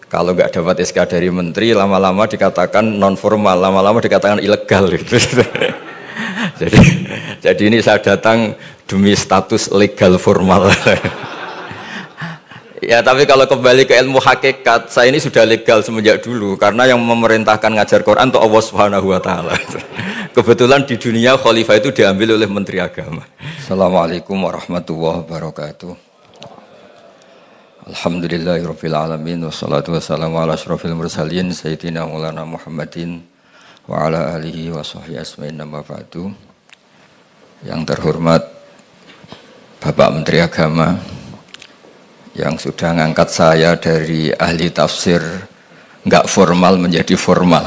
Kalau nggak dapat SK dari menteri, lama-lama dikatakan non formal, lama-lama dikatakan ilegal gitu. jadi, jadi ini saya datang demi status legal formal. Ya tapi kalau kembali ke ilmu hakikat, saya ini sudah legal semenjak dulu karena yang memerintahkan ngajar Quran itu Allah Subhanahu wa taala. Kebetulan di dunia khalifah itu diambil oleh menteri agama. Assalamualaikum warahmatullahi wabarakatuh. Alhamdulillahirabbil alamin wassalatu wassalamu ala asyrofil mursalin sayyidina Maulana Muhammadin wa ala alihi wa sahbihi asma'in amma ba'du. Yang terhormat Bapak Menteri Agama yang sudah ngangkat saya dari ahli tafsir enggak formal menjadi formal.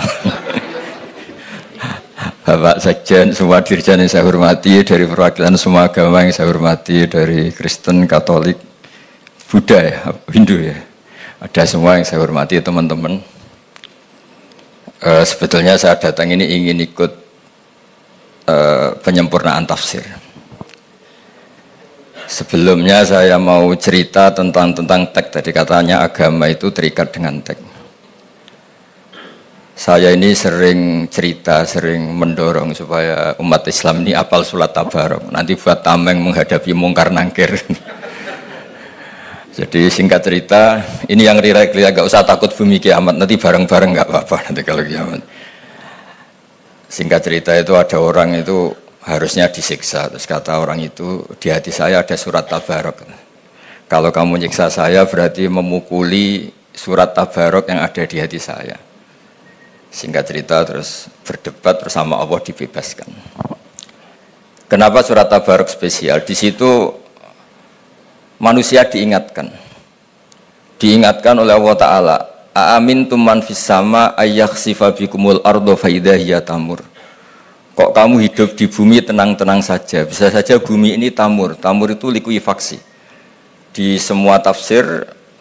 Bapak Sekjen, semua dirjen yang saya hormati, dari perwakilan semua agama yang saya hormati, dari Kristen, Katolik, Buddha ya, Hindu ya, ada semua yang saya hormati teman-teman. Sebetulnya saya datang ini ingin ikut penyempurnaan tafsir. Sebelumnya saya mau cerita tentang teks. Tadi katanya agama itu terikat dengan teks. Saya ini sering cerita, sering mendorong supaya umat Islam ini hafal surat Tabarok. Nanti buat tameng menghadapi mungkar nangkir. Jadi singkat cerita, ini yang rira-rira gak usah takut bumi kiamat. Nanti bareng-bareng gak apa-apa nanti kalau kiamat. Singkat cerita itu ada orang itu harusnya disiksa. Terus kata orang itu, di hati saya ada surat Tabarok. Kalau kamu nyiksa saya berarti memukuli surat Tabarok yang ada di hati saya. Singkat cerita terus berdebat bersama Allah dibebaskan. Kenapa surat Tabarok spesial? Di situ manusia diingatkan. Diingatkan oleh Allah Ta'ala. Aamintum man fis sama ayyakhsifa bikumul ardo fa idza hiya tamur. Kok kamu hidup di bumi tenang-tenang saja? Bisa saja bumi ini tamur. Tamur itu likuifaksi. Di semua tafsir,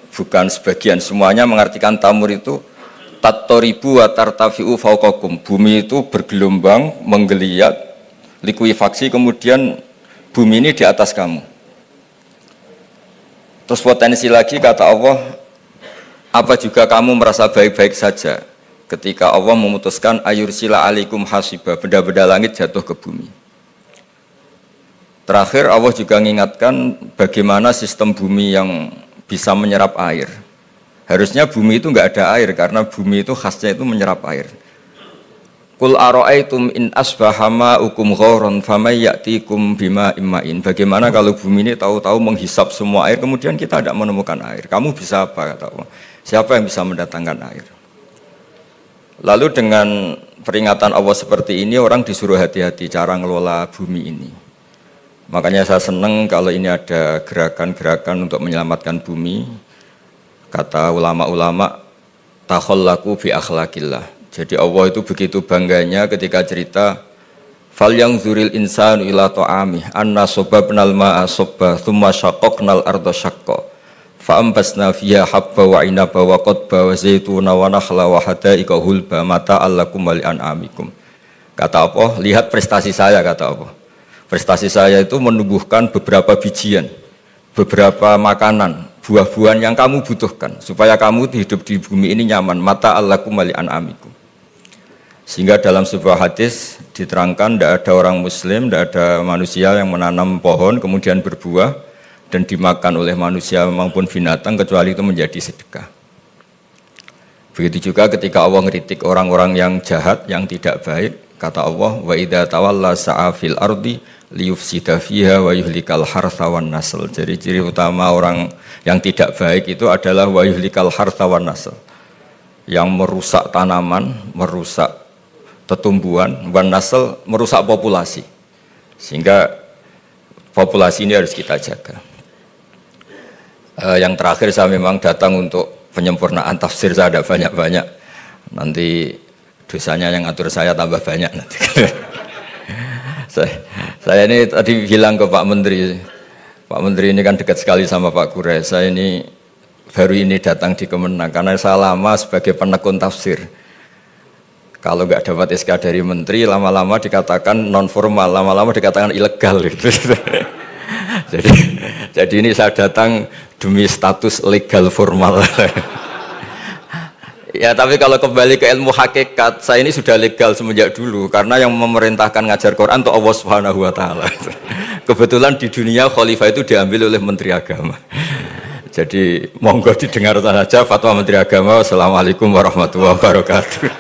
bukan sebagian, semuanya mengartikan tamur itu tattoribu wa tartafi'u fauqakum. Bumi itu bergelombang, menggeliat, likuifaksi, kemudian bumi ini di atas kamu. Terus potensi lagi kata Allah, apa juga kamu merasa baik-baik saja ketika Allah memutuskan ayursila alaikum hasiba, benda-benda langit jatuh ke bumi. Terakhir Allah juga mengingatkan bagaimana sistem bumi yang bisa menyerap air. Harusnya bumi itu enggak ada air karena bumi itu khasnya itu menyerap air. Qul ara'aitum in asbaha ma'ukum ghauran famay ya'tikum bima imma'in. Bagaimana kalau bumi ini tahu-tahu menghisap semua air kemudian kita tidak menemukan air. Kamu bisa apa kata Allah? Siapa yang bisa mendatangkan air? Lalu dengan peringatan Allah seperti ini orang disuruh hati-hati cara ngelola bumi ini. Makanya saya senang kalau ini ada gerakan-gerakan untuk menyelamatkan bumi. Kata ulama-ulama takhallaku bi akhlaqillah. Jadi Allah itu begitu bangganya ketika cerita fal yang zuril insanu ila ta'amih anna sababnal ma'a sabba thumma syaqqaqnal arda syaqqa fa ambasna fiha habba wa inaba wa qadba wa zaituna wa nakhla wa hada'iqa hulba mata'al lakum wa li'an'amikum. Kata Allah, lihat prestasi saya kata Allah. Prestasi saya itu menumbuhkan beberapa bijian, beberapa makanan, buah-buahan yang kamu butuhkan supaya kamu hidup di bumi ini nyaman. Mata'al lakum wa li'an'amikum. Sehingga dalam sebuah hadis diterangkan tidak ada orang muslim, tidak ada manusia yang menanam pohon kemudian berbuah dan dimakan oleh manusia maupun binatang kecuali itu menjadi sedekah. Begitu juga ketika Allah ngeritik orang-orang yang jahat, yang tidak baik, kata Allah, wa idza tawalla sa'a fil ardi liyufsida fiha wa yuhlikal hartha wan nasl. Jadi ciri utama orang yang tidak baik itu adalah wa yuhlikal hartha wan nasl. Yang merusak tanaman, merusak pertumbuhan, wan nasl merusak populasi. Sehingga populasi ini harus kita jaga. Yang terakhir saya memang datang untuk penyempurnaan tafsir, saya ada banyak-banyak. Nanti dosanya yang ngatur saya tambah banyak nanti. Saya ini tadi bilang ke Pak Menteri. Pak Menteri ini kan dekat sekali sama Pak Kure. Saya ini baru ini datang di Kemenang karena saya lama sebagai penekun tafsir. Kalau nggak dapat SK dari menteri, lama-lama dikatakan non formal, lama-lama dikatakan ilegal gitu. jadi ini saya datang demi status legal formal. Ya, tapi kalau kembali ke ilmu hakikat, saya ini sudah legal semenjak dulu karena yang memerintahkan ngajar Quran itu Allah Subhanahu wa taala. Kebetulan di dunia khalifah itu diambil oleh menteri agama. Jadi monggo didengar saja fatwa menteri agama. Wassalamualaikum warahmatullahi wabarakatuh.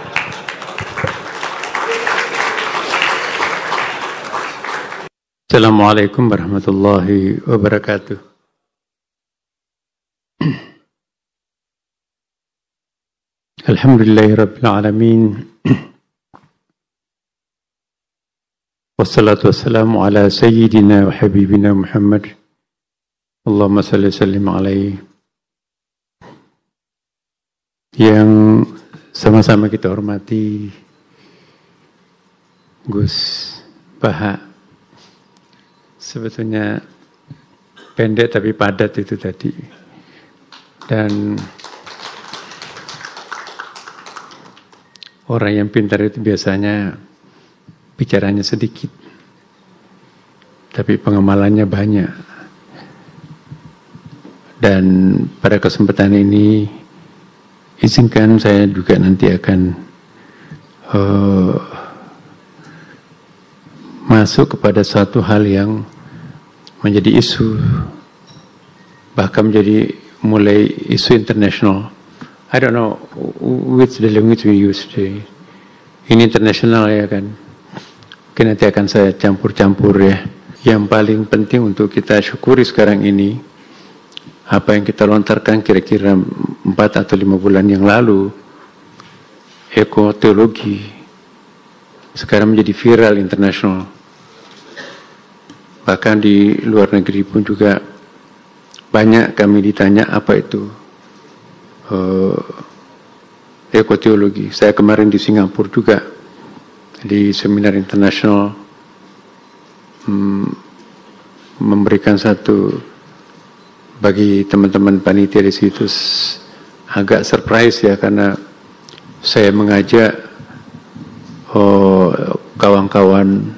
Assalamualaikum warahmatullahi wabarakatuh. Alhamdulillahirabbil alamin. Wassalatu wassalamu ala sayyidina wa habibina Muhammad. Allahumma salli sallim alaihi. Yang sama-sama kita hormati Gus Baha. Sebetulnya pendek tapi padat itu tadi. Dan orang yang pintar itu biasanya bicaranya sedikit, tapi pengamalannya banyak. Dan pada kesempatan ini, izinkan saya juga nanti akan masuk kepada satu hal yang menjadi isu, bahkan menjadi mulai isu internasional. I don't know which the language we use today. Ini internasional ya kan. Mungkin nanti akan saya campur-campur ya. Yang paling penting untuk kita syukuri sekarang ini, apa yang kita lontarkan kira-kira 4 atau 5 bulan yang lalu, ekoteologi, sekarang menjadi viral internasional. Bahkan di luar negeri pun juga banyak kami ditanya apa itu ekoteologi. Saya kemarin di Singapura juga di seminar internasional memberikan satu bagi teman-teman panitia di situ agak surprise ya, karena saya mengajak kawan-kawan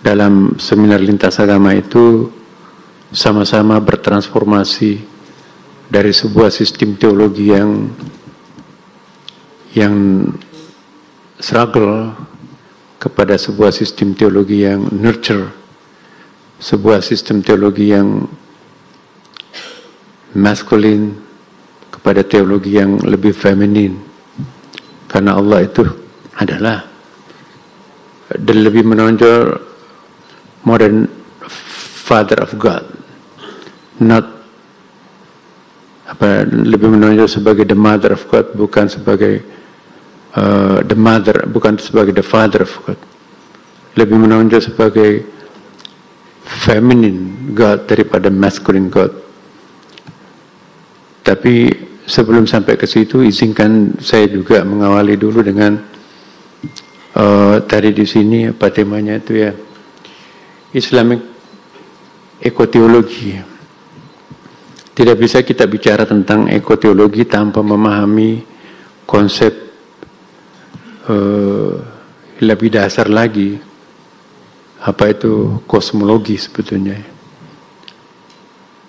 dalam seminar lintas agama itu sama-sama bertransformasi dari sebuah sistem teologi yang struggle kepada sebuah sistem teologi yang nurture, sebuah sistem teologi yang maskulin kepada teologi yang lebih feminin, karena Allah itu adalah dan lebih menonjol modern Father of God, not lebih menonjol sebagai the Mother of God, bukan sebagai the Mother, bukan sebagai the Father of God, lebih menonjol sebagai feminine God daripada masculine God. Tapi sebelum sampai ke situ, izinkan saya juga mengawali dulu dengan tadi di sini apa temanya itu ya, Islamic ekoteologi. Tidak bisa kita bicara tentang ekoteologi tanpa memahami konsep lebih dasar lagi, apa itu kosmologi sebetulnya.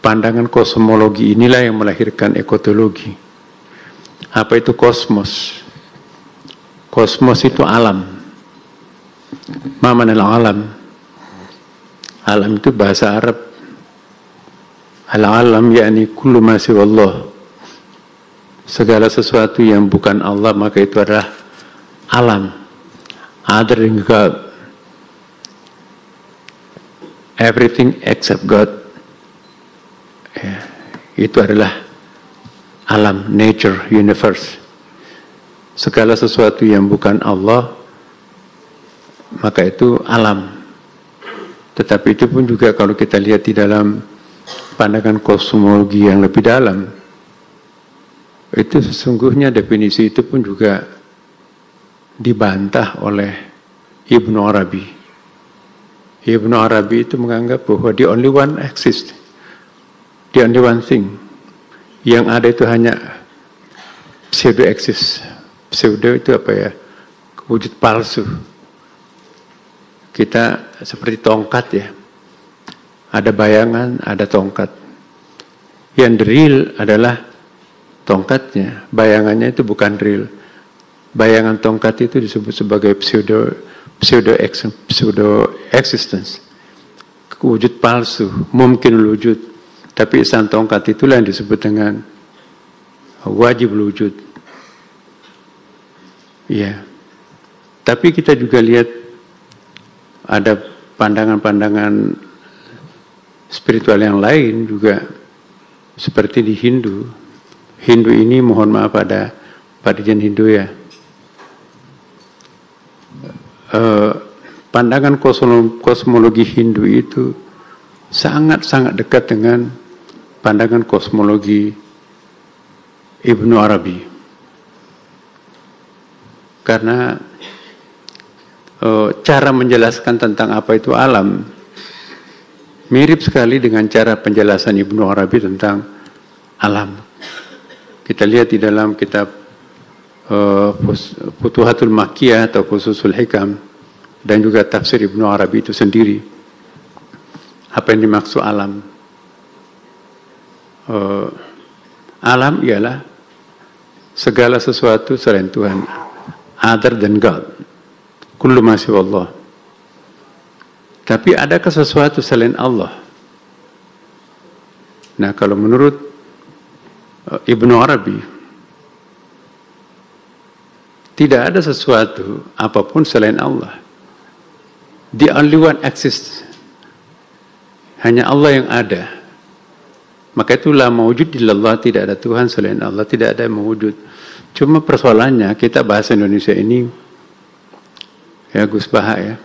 Pandangan kosmologi inilah yang melahirkan ekoteologi. Apa itu kosmos? Kosmos itu alam. Ma manal alam? Alam itu bahasa Arab. Al-alam yakni kullu ma siwallah. Segala sesuatu yang bukan Allah maka itu adalah alam. Other than God. Everything except God. Ya, itu adalah alam, nature, universe. Segala sesuatu yang bukan Allah maka itu alam. Tetapi itu pun juga kalau kita lihat di dalam pandangan kosmologi yang lebih dalam, itu sesungguhnya definisi itu pun juga dibantah oleh Ibnu Arabi. Ibnu Arabi itu menganggap bahwa the only one exists, the only one thing. Yang ada itu hanya pseudo exist. Pseudo itu apa ya? Wujud palsu. Kita seperti tongkat ya. Ada bayangan, ada tongkat. Yang real adalah tongkatnya, bayangannya itu bukan real. Bayangan tongkat itu disebut sebagai pseudo existence, wujud palsu, mungkin wujud. Tapi ihsan tongkat itulah yang disebut dengan wajib wujud. Ya. Tapi kita juga lihat ada pandangan-pandangan spiritual yang lain juga, seperti di Hindu. Hindu ini, mohon maaf ada Jen Hindu ya. Pandangan kosmologi Hindu itu sangat-sangat dekat dengan pandangan kosmologi Ibnu Arabi. Karena cara menjelaskan tentang apa itu alam mirip sekali dengan cara penjelasan Ibnu Arabi tentang alam. Kita lihat di dalam kitab Futuhatul Makkiyah atau Fususul Hikam, dan juga tafsir Ibnu Arabi itu sendiri. Apa yang dimaksud alam? Alam ialah segala sesuatu selain Tuhan, other than God, kullu ma siwa Allah. Tapi adakah sesuatu selain Allah? Nah, kalau menurut Ibnu Arabi, tidak ada sesuatu apapun selain Allah. The only one exists. Hanya Allah yang ada. Maka itulah mawujud illallah, tidak ada Tuhan selain Allah, tidak ada mawujud. Cuma persoalannya kita bahasa Indonesia ini, ya Gus Baha ya,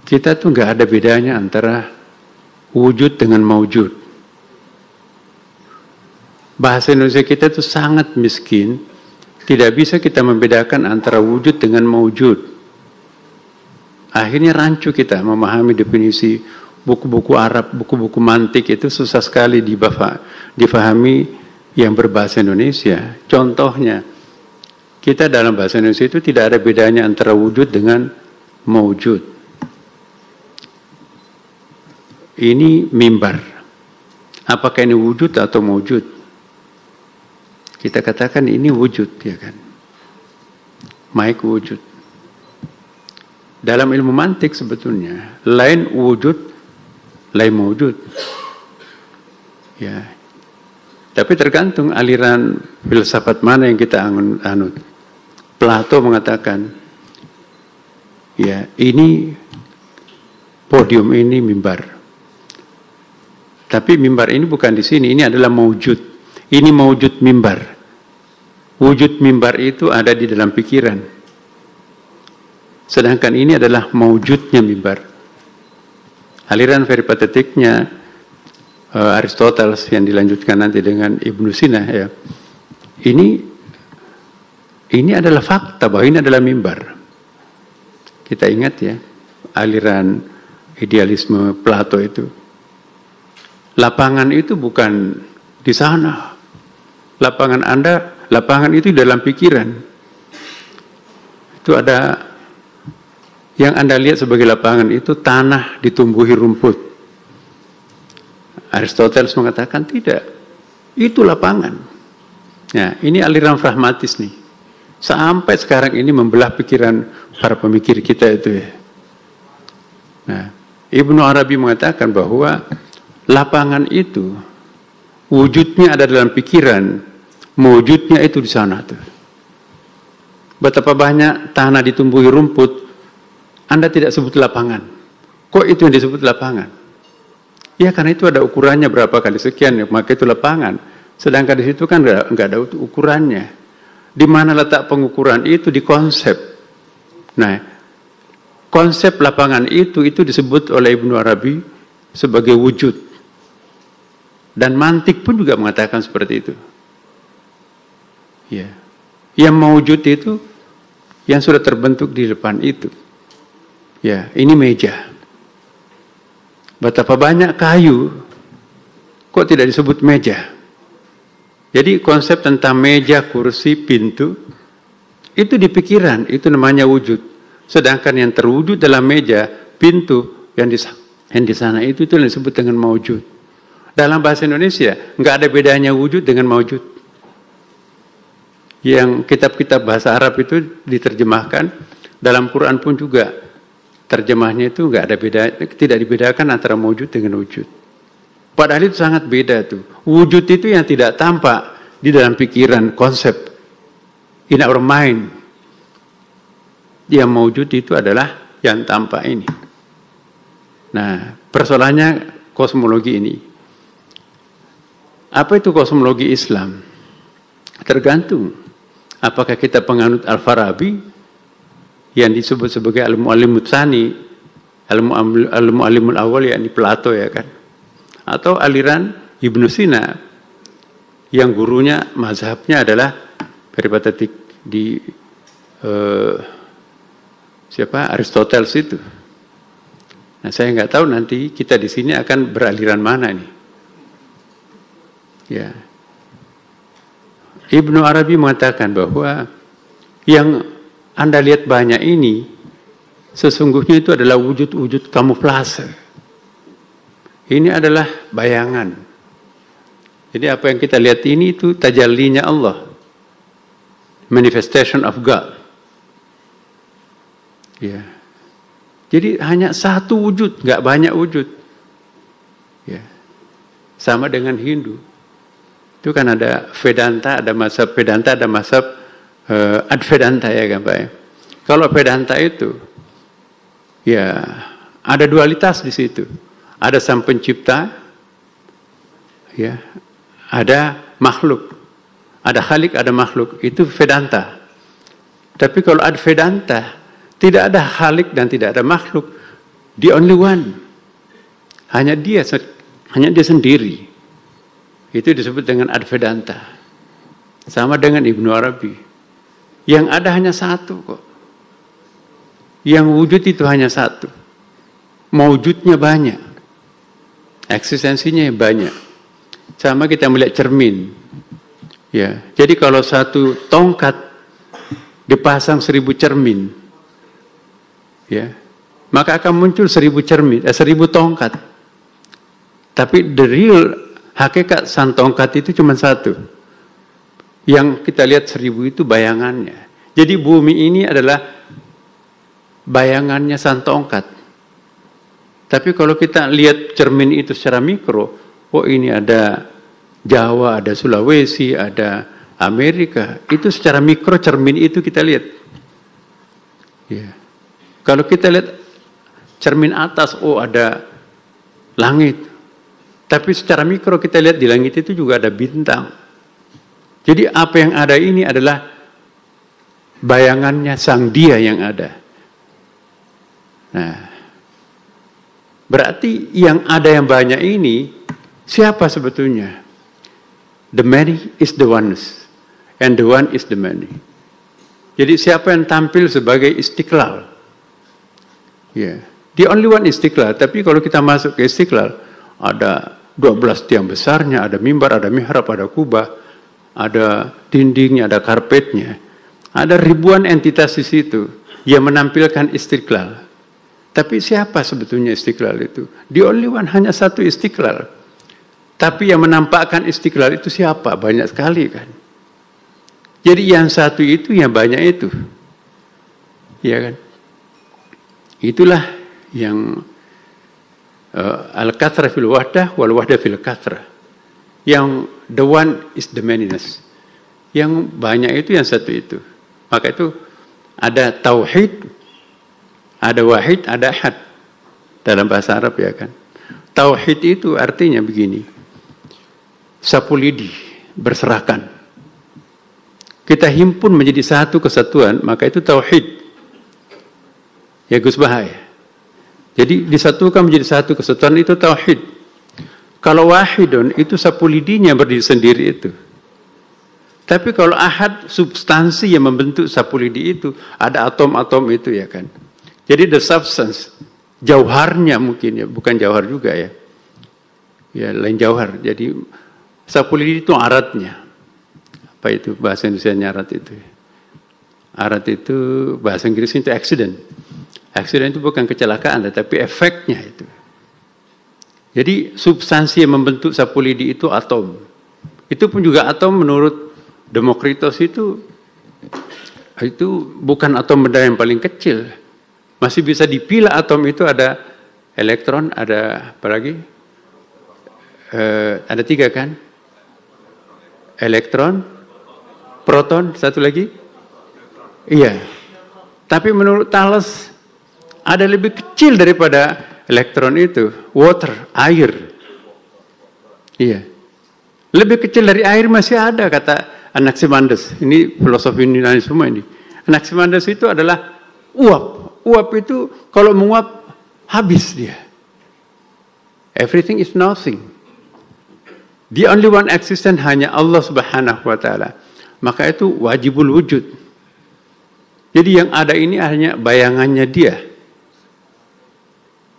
kita tuh nggak ada bedanya antara wujud dengan mawujud. Bahasa Indonesia kita tuh sangat miskin. Tidak bisa kita membedakan antara wujud dengan mawujud. Akhirnya rancu kita memahami definisi buku-buku Arab, buku-buku mantik itu susah sekali difahami yang berbahasa Indonesia. Contohnya, kita dalam bahasa Indonesia itu tidak ada bedanya antara wujud dengan mawujud. Ini mimbar. Apakah ini wujud atau mawujud? Kita katakan ini wujud, ya kan? Maik wujud. Dalam ilmu mantik sebetulnya, lain wujud, lain mawujud. Ya. Tapi tergantung aliran filsafat mana yang kita anut. Plato mengatakan, ya ini podium, ini mimbar. Tapi mimbar ini bukan di sini, ini adalah mawujud. Ini mawujud mimbar. Wujud mimbar itu ada di dalam pikiran. Sedangkan ini adalah mawujudnya mimbar. Aliran peripatetiknya Aristoteles yang dilanjutkan nanti dengan Ibnu Sina ya. Ini adalah fakta bahwa ini adalah mimbar. Kita ingat ya, aliran idealisme Plato itu. Lapangan itu bukan di sana. Lapangan itu dalam pikiran. Itu ada yang Anda lihat sebagai lapangan itu tanah ditumbuhi rumput. Aristoteles mengatakan tidak. Itu lapangan. Ya, ini aliran pragmatis nih. Sampai sekarang ini membelah pikiran para pemikir kita itu ya. Nah, Ibnu Arabi mengatakan bahwa lapangan itu wujudnya ada dalam pikiran. Mewujudnya itu di sana tuh. Betapa banyak tanah ditumbuhi rumput, Anda tidak sebut lapangan. Kok itu yang disebut lapangan? Ya karena itu ada ukurannya berapa kali sekian, maka itu lapangan. Sedangkan di situ kan nggak ada ukurannya. Di mana letak pengukuran itu di konsep. Nah, konsep lapangan itu disebut oleh Ibnu Arabi sebagai wujud. Dan mantik pun juga mengatakan seperti itu. Ya. Yang mewujud itu yang sudah terbentuk di depan itu. Ya, ini meja. Betapa banyak kayu, kok tidak disebut meja? Jadi konsep tentang meja, kursi, pintu, itu di pikiran, itu namanya wujud. Sedangkan yang terwujud dalam meja, pintu, yang di sana itu yang disebut dengan mawujud. Dalam bahasa Indonesia, nggak ada bedanya wujud dengan mawujud. Yang kitab-kitab bahasa Arab itu diterjemahkan, dalam Quran pun juga terjemahnya itu nggak ada beda, tidak dibedakan antara wujud dengan wujud. Padahal itu sangat beda tuh. Wujud itu yang tidak tampak di dalam pikiran, konsep, in our mind. Yang wujud itu adalah yang tampak ini. Nah, persoalannya kosmologi ini. Apa itu kosmologi Islam? Tergantung. Apakah kita penganut Al-Farabi yang disebut sebagai Al-Mu'allimut Tsani, Al-Mu'allimul Awal, yakni Plato, ya kan? Atau aliran Ibnu Sina yang gurunya mazhabnya adalah peripatetik di Aristoteles itu. Nah, saya nggak tahu nanti kita di sini akan beraliran mana nih. Ya. Ibnu Arabi mengatakan bahwa yang Anda lihat banyak ini sesungguhnya itu adalah wujud-wujud kamuflase. Ini adalah bayangan. Jadi apa yang kita lihat ini itu tajallinya Allah. Manifestation of God. Ya. Jadi hanya satu wujud, nggak banyak wujud. Ya. Sama dengan Hindu. Itu kan ada Vedanta, ada mazhab Vedanta, ada mazhab Advedanta, ya kan Pak. Kalau Vedanta itu, ya ada dualitas di situ. Ada sang pencipta, ya, ada makhluk, ada khalik, ada makhluk. Itu Vedanta. Tapi kalau Advedanta, tidak ada khalik dan tidak ada makhluk. The only one. Hanya dia sendiri. Itu disebut dengan Advedanta. Sama dengan Ibnu Arabi. Yang ada hanya satu kok. Yang wujud itu hanya satu. Mewujudnya banyak. Eksistensinya banyak. Sama kita melihat cermin. Ya, jadi kalau satu tongkat dipasang 1000 cermin, ya, maka akan muncul 1000 cermin, 1000 tongkat. Tapi the real hakikat sang tongkat itu cuma satu. Yang kita lihat 1000 itu bayangannya. Jadi bumi ini adalah bayangannya sang tongkat. Tapi kalau kita lihat cermin itu secara mikro, oh ini ada Jawa, ada Sulawesi, ada Amerika. Itu secara mikro cermin itu kita lihat. Ya. Kalau kita lihat cermin atas, oh ada langit. Tapi secara mikro kita lihat di langit itu juga ada bintang. Jadi apa yang ada ini adalah bayangannya sang dia yang ada. Nah, berarti yang ada yang banyak ini siapa sebetulnya? The many is the oneness, and the one is the many. Jadi siapa yang tampil sebagai Istiqlal? Ya, the only one Istiqlal. Tapi kalau kita masuk ke Istiqlal, ada 12 tiang besarnya, ada mimbar, ada mihrab, ada kubah, ada dindingnya, ada karpetnya. Ada ribuan entitas di situ yang menampilkan Istiqlal. Tapi siapa sebetulnya Istiqlal itu? The only one, hanya satu Istiqlal. Tapi yang menampakkan Istiqlal itu siapa? Banyak sekali kan. Jadi yang satu itu, yang banyak itu. Ya kan? Itulah yang al-kathra fil wahdah wal wahdah fil kathra. Yang the one is the manyness. Yang banyak itu yang satu itu. Maka itu ada tauhid, ada wahid, ada ahad dalam bahasa Arab, ya kan. Tauhid itu artinya begini. Sapu lidi, berserakan. Kita himpun menjadi satu kesatuan, maka itu tauhid. Ya Gus Bahaya. Jadi disatukan menjadi satu kesatuan itu tauhid. Kalau wahidun itu sapu lidinya berdiri sendiri itu. Tapi kalau ahad, substansi yang membentuk sapu lidi itu, ada atom-atom itu, ya kan. Jadi the substance, jauharnya mungkin ya, bukan jauhar juga ya. Ya lain jauhar. Jadi sapu lidi itu aratnya. Apa itu bahasa Indonesia arat itu? Arat itu bahasa Inggris itu accident. Accident itu bukan kecelakaan, tetapi efeknya itu. Jadi substansi yang membentuk sapu lidi itu atom. Itu pun juga atom menurut Demokritos itu itu bukan atom benda yang paling kecil. Masih bisa dipilah atom itu ada elektron, ada apa lagi? Ada 3 kan? Elektron, proton, satu lagi? Iya. Tapi menurut Thales ada lebih kecil daripada elektron itu, water, air. Iya. Lebih kecil dari air masih ada, kata Anaximenes. Ini filosofi Yunani semua ini. Anaximenes itu adalah uap. Uap itu kalau menguap habis dia. Everything is nothing. The only one existent hanya Allah Subhanahu wa taala. Maka itu wajibul wujud. Jadi yang ada ini hanya bayangannya dia.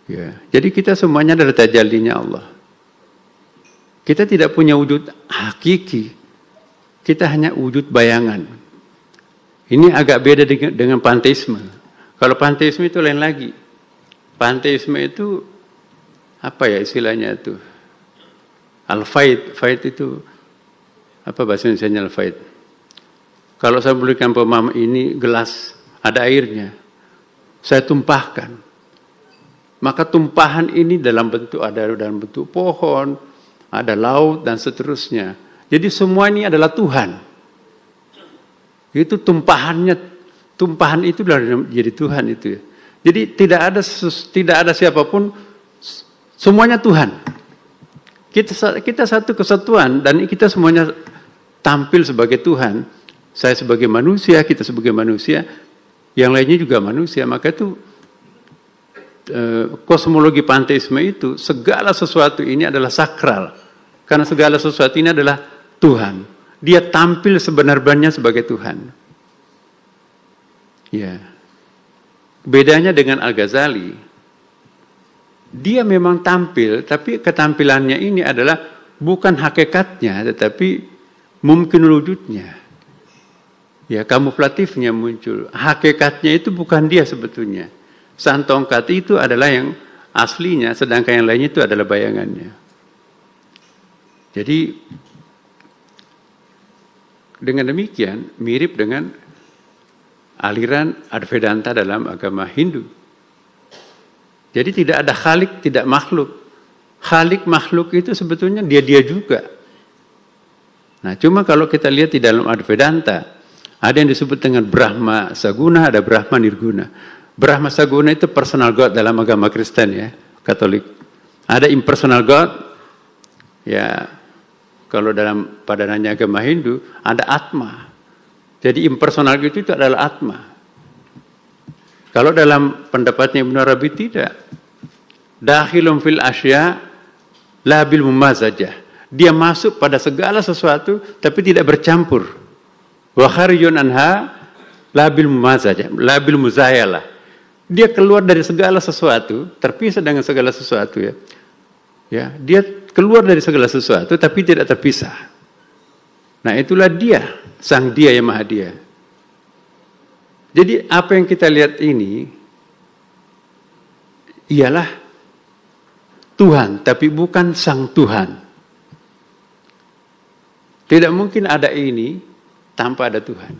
Ya, jadi kita semuanya adalah tajallinya Allah. Kita tidak punya wujud hakiki. Kita hanya wujud bayangan. Ini agak beda dengan panteisme. Kalau panteisme itu lain lagi. Panteisme itu apa ya istilahnya itu? Al-faid. Faid itu apa bahasa Indonesianya al-faid? Kalau saya belikan pemahaman ini gelas ada airnya, saya tumpahkan. Maka tumpahan ini dalam bentuk pohon, ada laut dan seterusnya. Jadi semua ini adalah Tuhan. Itu tumpahan itu jadi Tuhan itu. Jadi tidak ada siapapun, semuanya Tuhan. Kita satu kesatuan dan kita semuanya tampil sebagai Tuhan. Saya sebagai manusia, kita sebagai manusia, yang lainnya juga manusia. Maka itu kosmologi panteisme itu segala sesuatu ini adalah sakral. Karena segala sesuatu ini adalah Tuhan. Dia tampil sebenar-benarnya sebagai Tuhan. Ya. Bedanya dengan Al-Ghazali, dia memang tampil, tapi ketampilannya ini adalah bukan hakikatnya, tetapi mungkin wujudnya. Ya, kamuflatifnya muncul. Hakikatnya itu bukan dia sebetulnya. Santongkat itu adalah yang aslinya, sedangkan yang lainnya itu adalah bayangannya. Jadi dengan demikian mirip dengan aliran Advedanta dalam agama Hindu. Jadi tidak ada khalik, tidak makhluk. Khalik makhluk itu sebetulnya dia juga. Nah, cuma kalau kita lihat di dalam Advedanta, ada yang disebut dengan Brahma Saguna, ada Brahma Nirguna. Brahma Saguna itu personal God dalam agama Kristen ya, Katolik. Ada impersonal God, ya kalau dalam padanannya agama Hindu, ada Atma. Jadi impersonal itu adalah Atma. Kalau dalam pendapatnya Ibnu Arabi tidak. Dakhilun fil asya la bil mumazajah. Dia masuk pada segala sesuatu tapi tidak bercampur. Wa kharijun anha la bil mumazajah, la bil muzayalah. Dia keluar dari segala sesuatu, terpisah dengan segala sesuatu ya. Ya, dia keluar dari segala sesuatu tapi tidak terpisah. Nah, itulah dia, sang dia yang maha dia. Jadi apa yang kita lihat ini ialah Tuhan, tapi bukan sang Tuhan. Tidak mungkin ada ini tanpa ada Tuhan.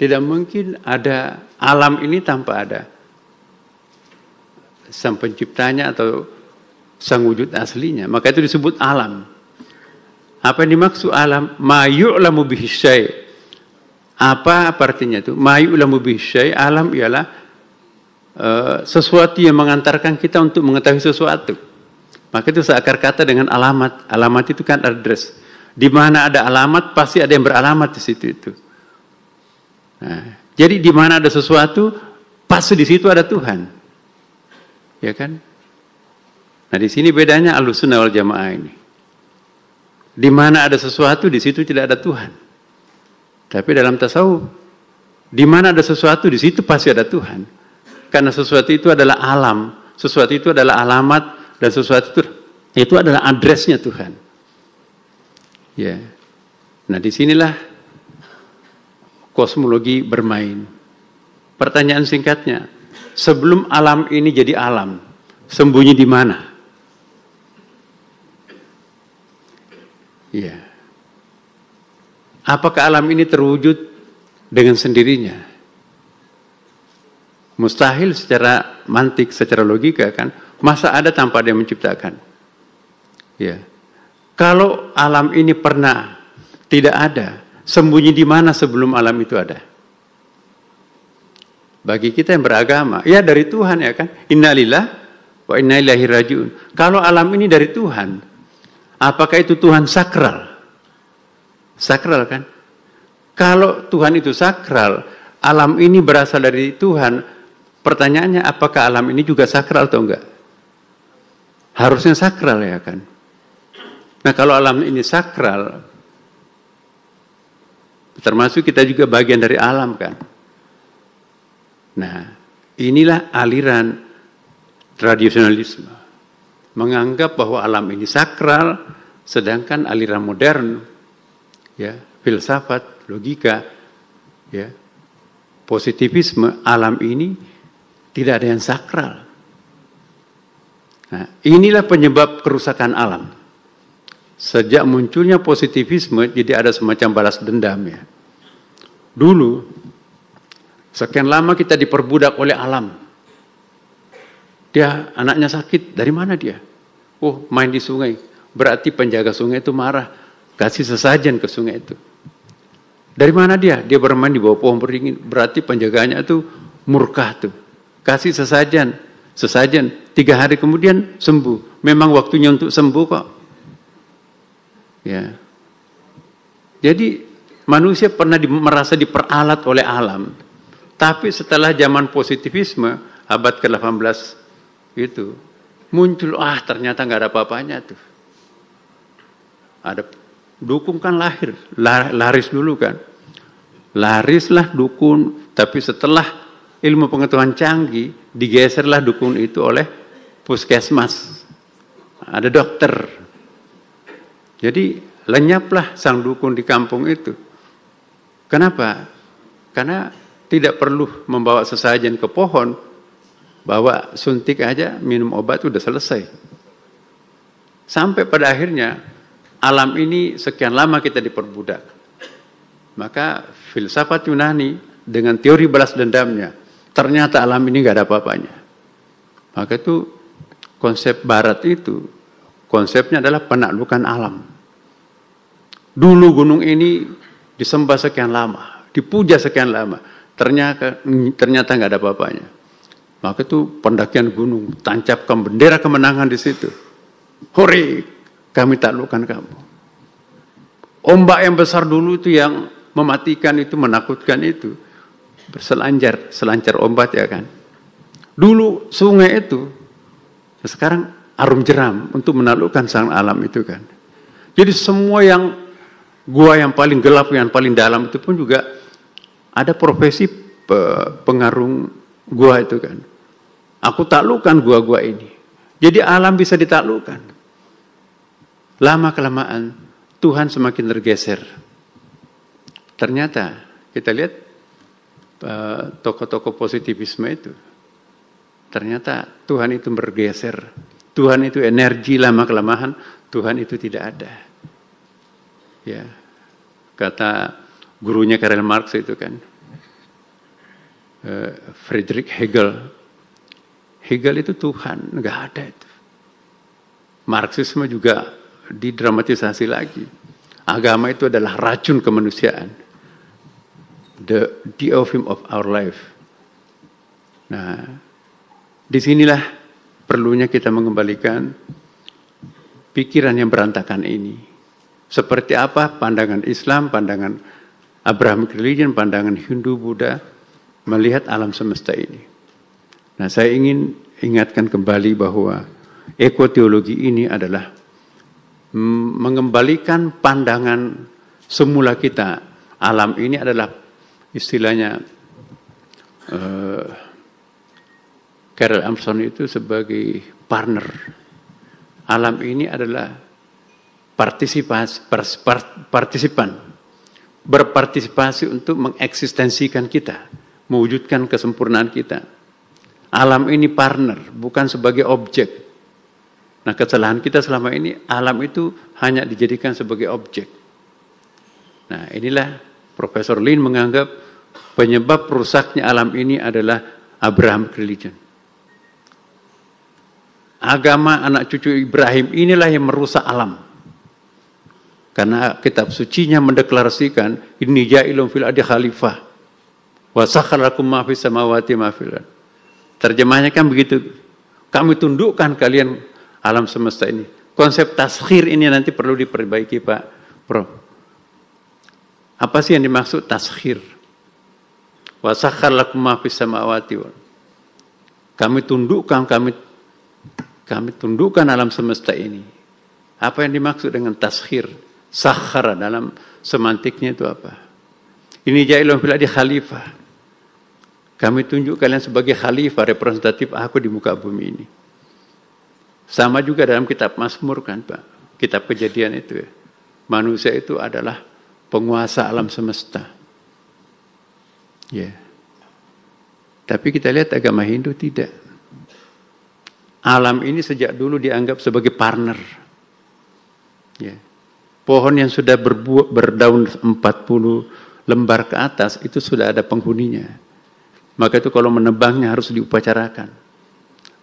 Tidak mungkin ada alam ini tanpa ada sang penciptanya atau sang wujud aslinya. Maka itu disebut alam. Apa yang dimaksud alam? Ma yu'lamu bihi syai'. Apa artinya itu? Ma yu'lamu bihi syai', alam ialah sesuatu yang mengantarkan kita untuk mengetahui sesuatu. Maka itu seakar kata dengan alamat. Alamat itu kan address. Di mana ada alamat pasti ada yang beralamat di situ itu. Nah, jadi di mana ada sesuatu pasti di situ ada Tuhan. Ya kan? Nah, di sini bedanya Ahlussunnah wal Jamaah ini. Di mana ada sesuatu di situ tidak ada Tuhan. Tapi dalam tasawuf, di mana ada sesuatu di situ pasti ada Tuhan. Karena sesuatu itu adalah alam, sesuatu itu adalah alamat, dan sesuatu itu adalah addressnya Tuhan. Ya. Nah, disinilah kosmologi bermain. Pertanyaan singkatnya, sebelum alam ini jadi alam, sembunyi di mana? Ya. Apakah alam ini terwujud dengan sendirinya. Mustahil secara mantik, secara logika kan, masa ada tanpa dia menciptakan. Ya. Kalau alam ini pernah tidak ada, sembunyi di mana sebelum alam itu ada? Bagi kita yang beragama, ya dari Tuhan ya kan. Innalillah wa inna ilaihi rajiun. Kalau alam ini dari Tuhan, apakah itu Tuhan sakral? Sakral kan? Kalau Tuhan itu sakral, alam ini berasal dari Tuhan, pertanyaannya apakah alam ini juga sakral atau enggak? Harusnya sakral ya kan? Nah kalau alam ini sakral, termasuk kita juga bagian dari alam kan? Nah inilah aliran tradisionalisme. Menganggap bahwa alam ini sakral, sedangkan aliran modern, ya, filsafat, logika, ya, positivisme, alam ini tidak ada yang sakral. Nah, inilah penyebab kerusakan alam. Sejak munculnya positivisme, jadi ada semacam balas dendam ya. Dulu, sekian lama kita diperbudak oleh alam. Dia anaknya sakit, dari mana dia? Oh, main di sungai. Berarti penjaga sungai itu marah, kasih sesajen ke sungai itu. Dari mana dia? Dia bermain di bawah pohon beringin. Berarti penjaganya itu murka tuh. Kasih sesajen. 3 hari kemudian sembuh. Memang waktunya untuk sembuh kok. Ya. Jadi manusia pernah merasa diperalat oleh alam. Tapi setelah zaman positivisme abad ke-18 itu muncul, ternyata nggak ada apa-apanya tuh. Ada dukun kan laris dulu kan. Larislah dukun, tapi setelah ilmu pengetahuan canggih, digeserlah dukun itu oleh puskesmas. Ada dokter. Jadi lenyaplah sang dukun di kampung itu. Kenapa? Karena tidak perlu membawa sesajen ke pohon, bawa suntik aja, minum obat udah selesai. Sampai pada akhirnya alam ini sekian lama kita diperbudak. Maka filsafat Yunani dengan teori balas dendamnya, ternyata alam ini nggak ada apa-apanya. Maka itu konsep Barat itu, konsepnya adalah penaklukan alam. Dulu gunung ini disembah sekian lama, dipuja sekian lama, ternyata nggak ada apa-apanya. Maka itu pendakian gunung, tancapkan bendera kemenangan di situ. Hore, kami taklukkan kamu. Ombak yang besar dulu itu yang mematikan itu, menakutkan itu. Selancar ombak ya kan. Dulu sungai itu, sekarang arum jeram untuk menaklukkan sang alam itu kan. Jadi semua yang gua yang paling gelap, yang paling dalam itu pun juga ada profesi pengarung gua itu kan. Aku taklukkan gua-gua ini. Jadi alam bisa ditaklukkan. Lama-kelamaan Tuhan semakin tergeser. Ternyata kita lihat tokoh-tokoh positivisme itu. Ternyata Tuhan itu bergeser. Tuhan itu energi, lama-kelamaan Tuhan itu tidak ada. Ya. Kata gurunya Karl Marx itu kan. Friedrich Hegel. Hegel itu Tuhan, enggak ada itu. Marxisme juga didramatisasi lagi. Agama itu adalah racun kemanusiaan. The opium of our life. Nah, disinilah perlunya kita mengembalikan pikiran yang berantakan ini. Seperti apa pandangan Islam, pandangan Abrahamic religion, pandangan Hindu, Buddha melihat alam semesta ini. Nah, saya ingin ingatkan kembali bahwa ekoteologi ini adalah mengembalikan pandangan semula kita. Alam ini adalah istilahnya Carol Armstrong itu sebagai partner. Alam ini adalah partisipan, berpartisipasi untuk mengeksistensikan kita, mewujudkan kesempurnaan kita. Alam ini partner, bukan sebagai objek. Nah, kesalahan kita selama ini, alam itu hanya dijadikan sebagai objek. Nah, inilah Profesor Lin menganggap penyebab rusaknya alam ini adalah Abrahamic religion. Agama anak cucu Ibrahim inilah yang merusak alam. Karena kitab sucinya mendeklarasikan inni ja'ilun fil ardi khalifah wa sakhkhara lakum ma fis samawati ma fil ardh. Terjemahnya kan begitu. Kami tundukkan kalian alam semesta ini. Konsep taskhir ini nanti perlu diperbaiki Pak Prof. Apa sih yang dimaksud taskhir? Wa sakhkhara lakum ma fis samawati wal ardh. Kami tundukkan alam semesta ini. Apa yang dimaksud dengan taskhir? Sakhara dalam semantiknya itu apa? Ini ja'ilun fil ardi khalifah. Kami tunjuk kalian sebagai khalifah representatif aku di muka bumi ini. Sama juga dalam kitab Mazmur kan Pak. Kitab Kejadian itu ya. Manusia itu adalah penguasa alam semesta. Ya. Tapi kita lihat agama Hindu tidak. Alam ini sejak dulu dianggap sebagai partner. Ya. Pohon yang sudah berdaun 40 lembar ke atas, itu sudah ada penghuninya. Maka itu kalau menebangnya harus diupacarakan.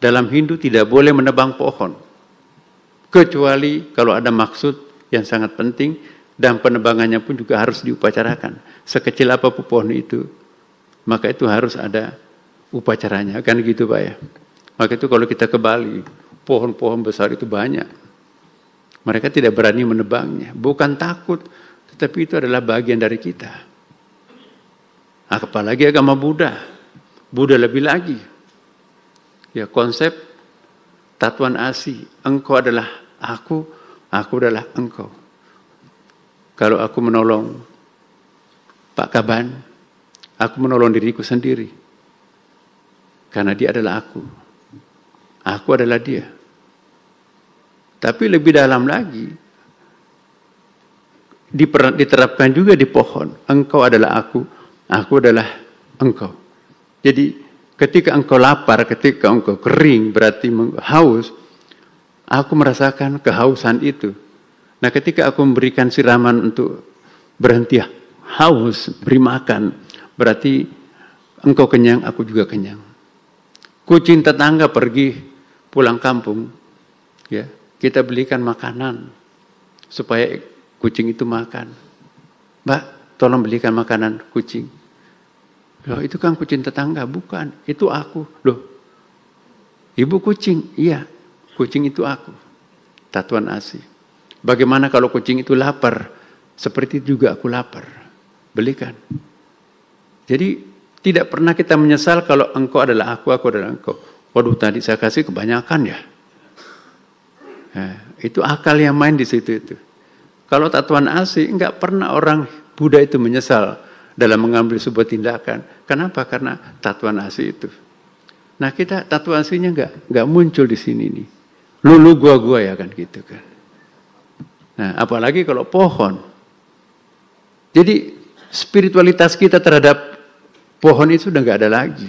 Dalam Hindu tidak boleh menebang pohon. Kecuali kalau ada maksud yang sangat penting, dan penebangannya pun juga harus diupacarakan. Sekecil apapun pohon itu, maka itu harus ada upacaranya. Kan gitu Pak ya. Maka itu kalau kita ke Bali, pohon-pohon besar itu banyak. Mereka tidak berani menebangnya. Bukan takut, tetapi itu adalah bagian dari kita. Apalagi agama Buddha. Buddha lebih lagi. Ya, konsep tatuan asi. Engkau adalah aku adalah engkau. Kalau aku menolong Pak Kaban, aku menolong diriku sendiri. Karena dia adalah aku. Aku adalah dia. Tapi lebih dalam lagi, diterapkan juga di pohon. Engkau adalah aku adalah engkau. Jadi ketika engkau lapar, ketika engkau kering, berarti haus, aku merasakan kehausan itu. Nah ketika aku memberikan siraman untuk berhenti haus, beri makan, berarti engkau kenyang, aku juga kenyang. Kucing tetangga pergi pulang kampung, ya. Kita belikan makanan supaya kucing itu makan. Mbak, tolong belikan makanan kucing. Loh, itu kan kucing tetangga, bukan. Itu aku. Loh, ibu kucing, iya. Kucing itu aku. Tatuan asi. Bagaimana kalau kucing itu lapar? Seperti juga aku lapar. Belikan. Jadi tidak pernah kita menyesal kalau engkau adalah aku adalah engkau. Waduh, tadi saya kasih kebanyakan ya. Nah, itu akal yang main di situ itu. Kalau tatuan asi, enggak pernah orang Buddha itu menyesal dalam mengambil sebuah tindakan. Kenapa? Karena tatuan asi itu. Nah kita tatuan asinya enggak muncul di sini nih. Lu gua ya kan gitu kan. Nah apalagi kalau pohon. Jadi spiritualitas kita terhadap pohon itu udah enggak ada lagi.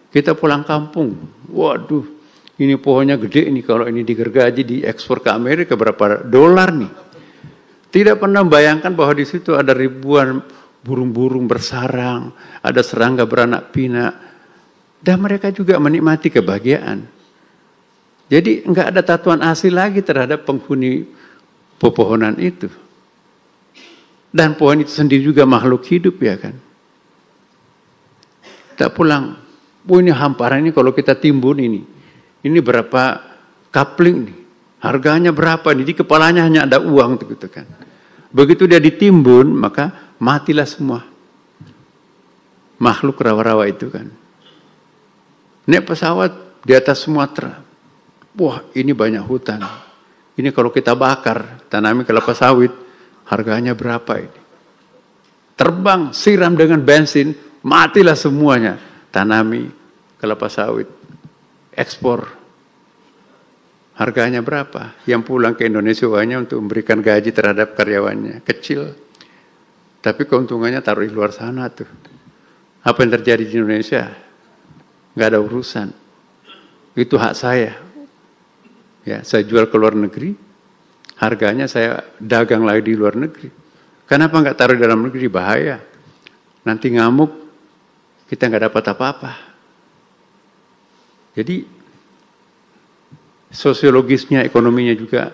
Kita pulang kampung, waduh. Ini pohonnya gede nih, kalau ini digergaji, diekspor ke Amerika berapa dolar nih. Tidak pernah bayangkan bahwa di situ ada ribuan burung-burung bersarang, ada serangga beranak pinak, dan mereka juga menikmati kebahagiaan. Jadi enggak ada tatuan asli lagi terhadap penghuni pepohonan itu. Dan pohon itu sendiri juga makhluk hidup ya kan. Tak pulang, ini hamparan ini kalau kita timbun ini berapa kapling nih? Harganya berapa nih? Di kepalanya hanya ada uang gitu kan. Begitu dia ditimbun, maka matilah semua makhluk rawa-rawa itu kan. Naik pesawat di atas Sumatera. Wah, ini banyak hutan. Ini kalau kita bakar, tanami kelapa sawit, harganya berapa ini? Terbang, siram dengan bensin, matilah semuanya. Tanami kelapa sawit. Ekspor. Harganya berapa? Yang pulang ke Indonesia hanya untuk memberikan gaji terhadap karyawannya. Kecil. Tapi keuntungannya taruh di luar sana tuh. Apa yang terjadi di Indonesia? Nggak ada urusan. Itu hak saya. Ya, saya jual ke luar negeri. Harganya saya dagang lagi di luar negeri. Kenapa nggak taruh di dalam negeri? Bahaya. Nanti ngamuk. kita nggak dapat apa-apa. Jadi sosiologisnya, ekonominya juga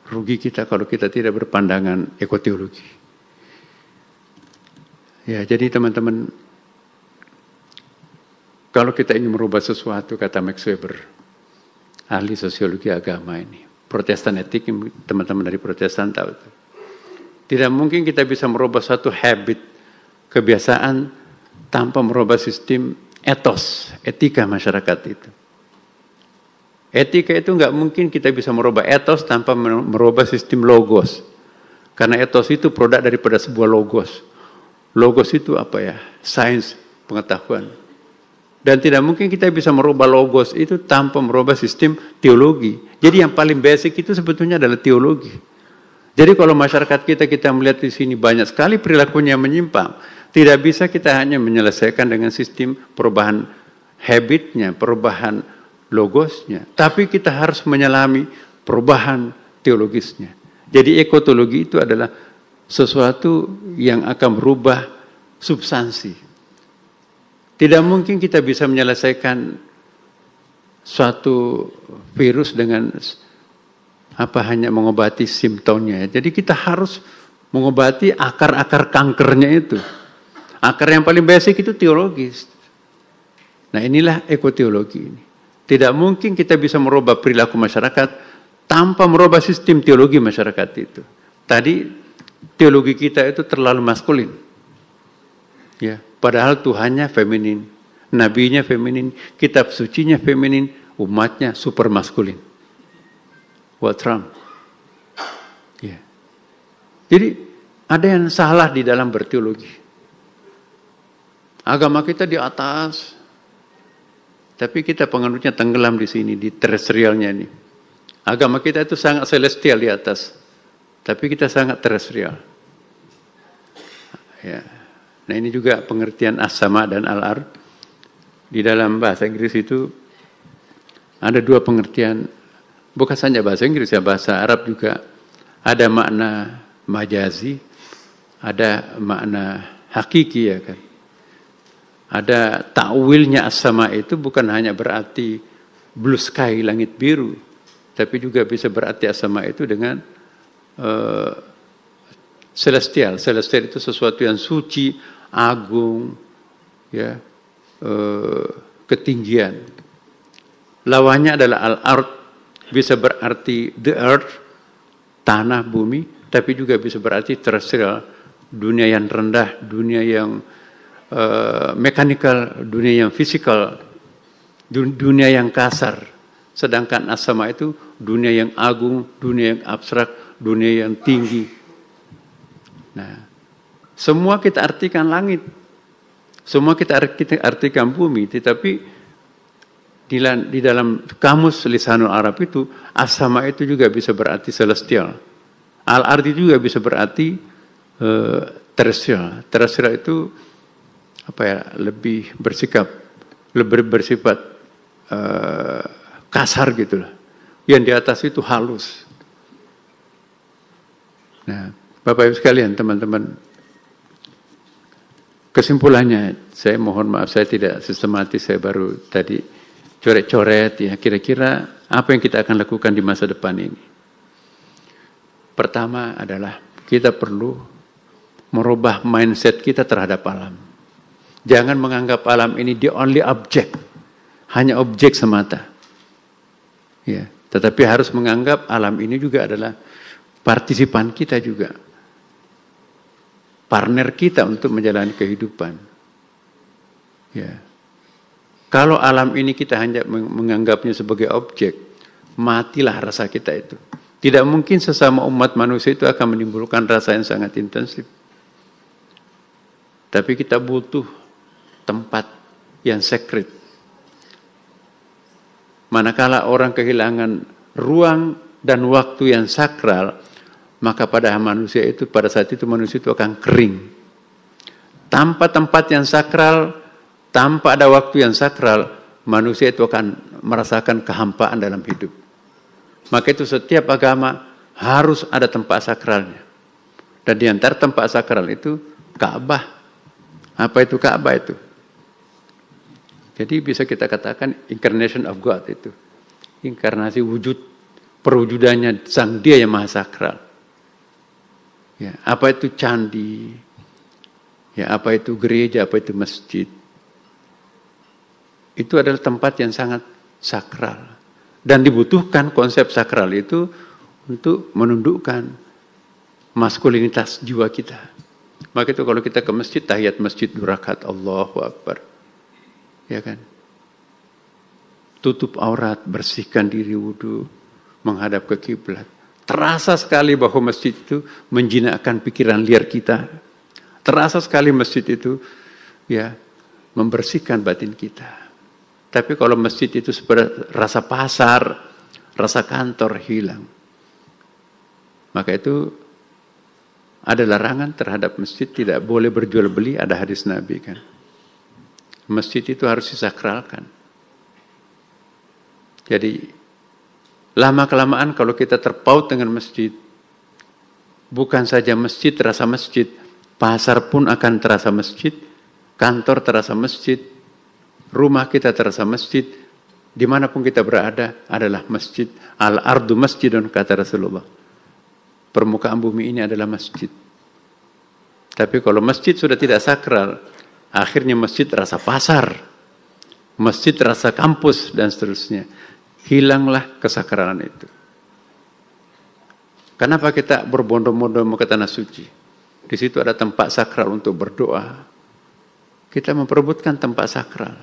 rugi kita kalau kita tidak berpandangan ekoteologi. Ya, jadi teman-teman, kalau kita ingin merubah sesuatu, kata Max Weber, ahli sosiologi agama ini, Protestan etik, teman-teman dari Protestan tahu itu. Tidak mungkin kita bisa merubah suatu habit, kebiasaan, tanpa merubah sistem etos, etika masyarakat itu. Etika itu nggak mungkin kita bisa merubah etos tanpa merubah sistem logos. Karena etos itu produk daripada sebuah logos. Logos itu apa ya? Sains, pengetahuan. Dan tidak mungkin kita bisa merubah logos itu tanpa merubah sistem teologi. Jadi yang paling basic itu sebetulnya adalah teologi. Jadi kalau masyarakat kita melihat di sini banyak sekali perilakunya menyimpang, tidak bisa kita hanya menyelesaikan dengan sistem perubahan habitnya, perubahan logosnya. Tapi kita harus menyelami perubahan teologisnya. Jadi ekoteologi itu adalah sesuatu yang akan merubah substansi. Tidak mungkin kita bisa menyelesaikan suatu virus dengan hanya mengobati simptomnya. Jadi kita harus mengobati akar-akar kankernya itu. Akar yang paling basic itu teologis. Nah, inilah ekoteologi ini. Tidak mungkin kita bisa merubah perilaku masyarakat tanpa merubah sistem teologi masyarakat itu. Tadi teologi kita itu terlalu maskulin. Ya, padahal Tuhannya feminin, nabinya feminin, kitab sucinya feminin, umatnya super maskulin. What's wrong? Ya. Jadi ada yang salah di dalam berteologi. Agama kita di atas, tapi kita penganutnya tenggelam di sini, di terestrialnya ini. Agama kita itu sangat celestial di atas, tapi kita sangat terestrial. Ya. Nah, ini juga pengertian as-sama dan al-ard. Di dalam bahasa Inggris itu ada dua pengertian, bukan saja bahasa Inggris ya, bahasa Arab juga ada makna majazi, ada makna hakiki ya kan. Ada takwilnya as-sama itu bukan hanya berarti blue sky, langit biru, tapi juga bisa berarti as-sama itu dengan celestial. Celestial itu sesuatu yang suci, agung, ya, ketinggian. Lawannya adalah al-ard, bisa berarti the earth, tanah, bumi, tapi juga bisa berarti terrestrial, dunia yang rendah, dunia yang mekanikal, dunia yang fisikal, dunia yang kasar. Sedangkan as-sama itu dunia yang agung, dunia yang abstrak, dunia yang tinggi. Nah, semua kita artikan langit, semua kita artikan bumi, tetapi di dalam kamus lisanul Arab itu as-sama itu juga bisa berarti celestial. Al-ard itu juga bisa berarti terrestrial. Terrestrial itu lebih bersifat kasar gitulah. Yang di atas itu halus. Nah, Bapak Ibu sekalian, teman-teman, kesimpulannya, saya mohon maaf saya tidak sistematis, saya baru tadi coret-coret ya, kira-kira apa yang kita akan lakukan di masa depan ini. Pertama adalah kita perlu merubah mindset kita terhadap alam. Jangan menganggap alam ini the only object, hanya objek semata. Ya, tetapi harus menganggap alam ini juga adalah partisipan kita juga. Partner kita untuk menjalani kehidupan. Ya. Kalau alam ini kita hanya menganggapnya sebagai objek, matilah rasa kita itu. Tidak mungkin sesama umat manusia itu akan menimbulkan rasa yang sangat intensif. Tapi kita butuh tempat yang sacred. Manakala orang kehilangan ruang dan waktu yang sakral, maka pada saat itu manusia itu akan kering. Tanpa tempat yang sakral, tanpa ada waktu yang sakral, manusia itu akan merasakan kehampaan dalam hidup. Maka itu setiap agama harus ada tempat sakralnya. Dan di antara tempat sakral itu Ka'bah. Apa itu Ka'bah itu? Jadi bisa kita katakan incarnation of God itu. Inkarnasi wujud, perwujudannya Sang Dia yang Maha Sakral. Ya, apa itu candi? Ya, apa itu gereja, apa itu masjid? Itu adalah tempat yang sangat sakral. Dan dibutuhkan konsep sakral itu untuk menundukkan maskulinitas jiwa kita. Maka itu kalau kita ke masjid, tahiyat masjid 2 rakaat, Allahu Akbar. Ya kan? Tutup aurat, bersihkan diri wudu, menghadap ke kiblat. Terasa sekali bahwa masjid itu menjinakkan pikiran liar kita. Terasa sekali masjid itu ya membersihkan batin kita. Tapi kalau masjid itu seperti rasa pasar, rasa kantor hilang. Maka itu ada larangan terhadap masjid, tidak boleh berjual beli, ada hadis Nabi kan. Masjid itu harus disakralkan. Jadi lama-kelamaan kalau kita terpaut dengan masjid, bukan saja masjid terasa masjid, pasar pun akan terasa masjid, kantor terasa masjid, rumah kita terasa masjid, dimanapun kita berada adalah masjid. Al-ardu masjidun, kata Rasulullah. Permukaan bumi ini adalah masjid. Tapi kalau masjid sudah tidak sakral, akhirnya masjid rasa pasar, masjid rasa kampus, dan seterusnya. Hilanglah kesakralan itu. Kenapa kita berbondong-bondong ke tanah suci? Di situ ada tempat sakral untuk berdoa. Kita memperebutkan tempat sakral.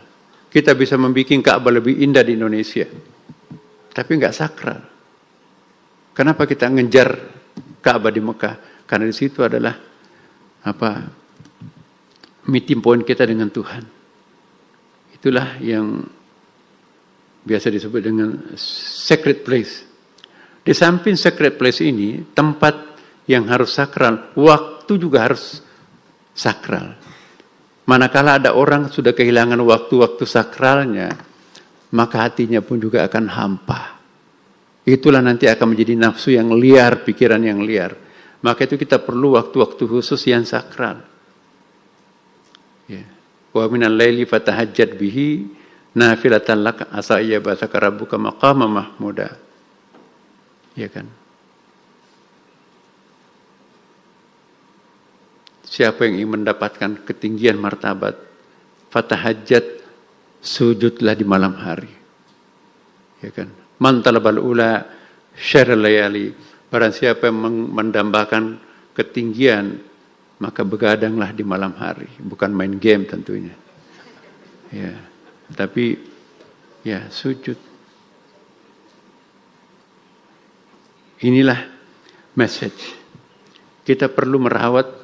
Kita bisa membuat Ka'bah lebih indah di Indonesia, tapi enggak sakral. Kenapa kita ngejar Ka'bah di Mekah? Karena di situ adalah meeting point kita dengan Tuhan. Itulah yang biasa disebut dengan sacred place. Di samping sacred place ini, tempat yang harus sakral, waktu juga harus sakral. Manakala ada orang sudah kehilangan waktu-waktu sakralnya, maka hatinya pun juga akan hampa. Itulah nanti akan menjadi nafsu yang liar, pikiran yang liar. Maka itu kita perlu waktu-waktu khusus yang sakral. Ya. Wa minal laili fatahajjad bihi nafilatan lak asa yab'atsaka rabbuka maqama mahmuda. Ya kan? Siapa yang ingin mendapatkan ketinggian martabat, fatahajjat, sujudlah di malam hari. Ya kan? Man talabal ula syarrul layali. Barang siapa yang mendambakan ketinggian, maka begadanglah di malam hari, bukan main game tentunya. Ya. Tapi ya sujud. Inilah message. Kita perlu merawat.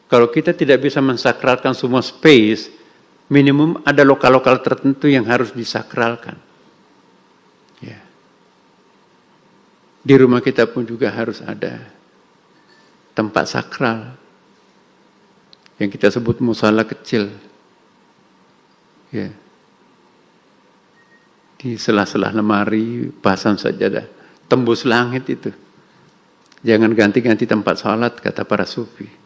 Kalau kita tidak bisa mensakralkan semua space, minimum ada lokal-lokal tertentu yang harus disakralkan. Ya. Di rumah kita pun juga harus ada tempat sakral yang kita sebut musala kecil. Ya. Di sela-sela lemari pasang sajadah, tembus langit itu. Jangan ganti-ganti tempat salat, kata para sufi.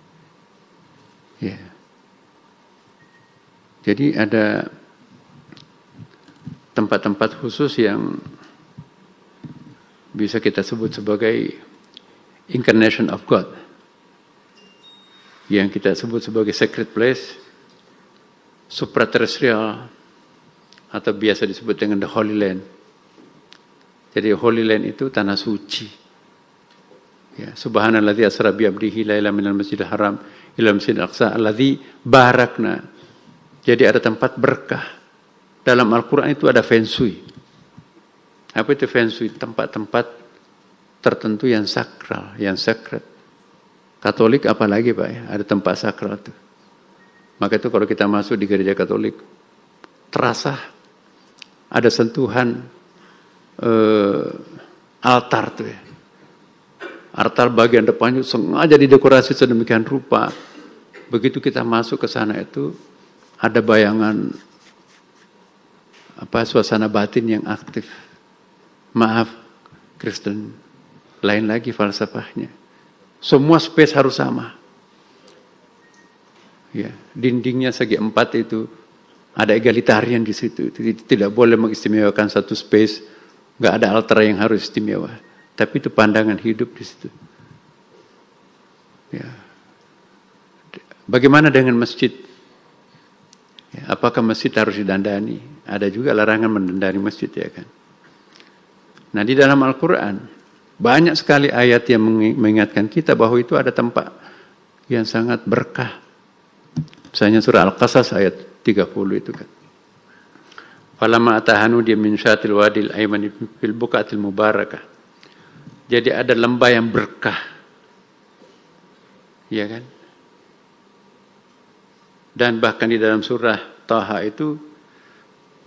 Ya. Jadi ada tempat-tempat khusus yang bisa kita sebut sebagai incarnation of God, yang kita sebut sebagai sacred place, supraterrestrial, atau biasa disebut dengan the Holy Land. Jadi Holy Land itu tanah suci. Ya, subhanalladzi asra bi 'abdihi lailan minal masjidil haram ila masjidil aqsa alladzi barakna. Jadi ada tempat berkah. Dalam Al-Qur'an itu ada feng shui. Apa itu feng shui? Tempat-tempat tertentu yang sakral, yang sacred. Katolik apalagi Pak ya, ada tempat sakral itu. Maka itu kalau kita masuk di gereja Katolik, terasa ada sentuhan altar tuh ya. Altar bagian depannya sengaja didekorasi sedemikian rupa. Begitu kita masuk ke sana itu ada bayangan suasana batin yang aktif. Maaf, Kristen, lain lagi falsafahnya. Semua space harus sama. Ya, dindingnya segi 4 itu Ada egalitarian di situ. Tidak boleh mengistimewakan satu space. Nggak ada altar yang harus istimewa. Tapi itu pandangan hidup di situ. Ya. Bagaimana dengan masjid? Ya, apakah masjid harus didandani? Ada juga larangan mendandani masjid, ya kan? Nah, di dalam Al-Quran banyak sekali ayat yang mengingatkan kita bahwa itu ada tempat yang sangat berkah. Misalnya surah Al-Qasas ayat 30 itu kan. Falamma atahanu dia min syatil wadil aymani fil buqatil mubarakah. Jadi ada lembah yang berkah. Ya kan? Dan bahkan di dalam surah Taha itu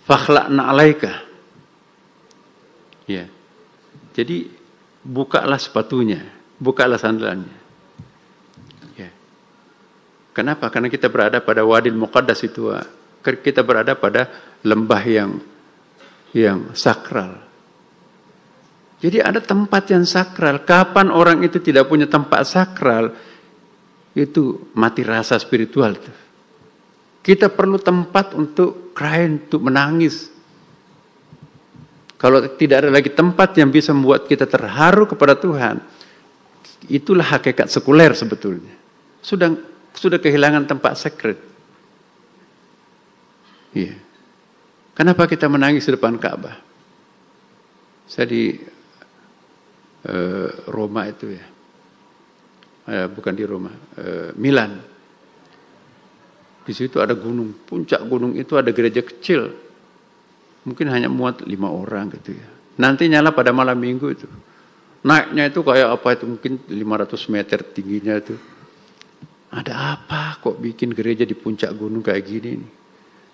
fakhla'na 'alaika. Ya. Jadi bukalah sepatunya, bukalah sandalannya. Ya. Kenapa? Karena kita berada pada Wadil Muqaddas itu, kita berada pada lembah yang sakral. Jadi ada tempat yang sakral. Kapan orang itu tidak punya tempat sakral, itu mati rasa spiritual. Kita perlu tempat untuk cry, untuk menangis. Kalau tidak ada lagi tempat yang bisa membuat kita terharu kepada Tuhan, itulah hakikat sekuler sebetulnya. Sudah kehilangan tempat secret. Iya. Kenapa kita menangis di depan Ka'bah? Saya di Roma itu ya. Bukan di Roma, Milan. Di situ ada gunung, puncak gunung itu ada gereja kecil. Mungkin hanya muat 5 orang gitu ya. Nanti nyala pada malam minggu itu. Naiknya itu kayak apa itu, mungkin 500 meter tingginya itu. Ada apa kok bikin gereja di puncak gunung kayak gini nih?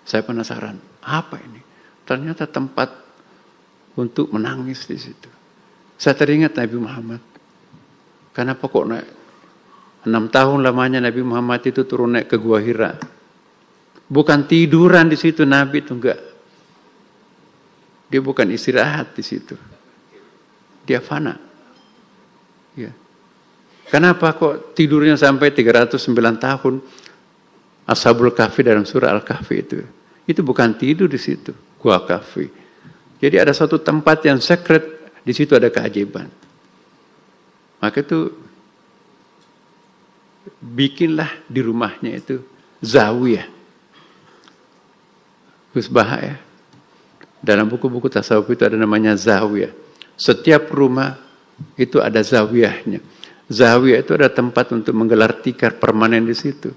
Saya penasaran, apa ini? Ternyata tempat untuk menangis di situ. Saya teringat Nabi Muhammad. Kenapa kok naik? 6 tahun lamanya Nabi Muhammad itu turun naik ke Gua Hira. Bukan tiduran di situ Nabi itu enggak. Dia bukan istirahat di situ. Dia fana. Ya. Kenapa kok tidurnya sampai 309 tahun? Ashabul Kahfi dalam surah Al-Kahfi itu. Itu bukan tidur di situ. Gua Kahfi. Jadi ada satu tempat yang secret. Di situ ada keajaiban. Maka itu bikinlah di rumahnya itu zawiyah. Gus Baha ya. Dalam buku-buku tasawuf itu ada namanya zawiyah. Setiap rumah itu ada zawiyahnya. Zawiyah itu ada tempat untuk menggelar tikar permanen di situ.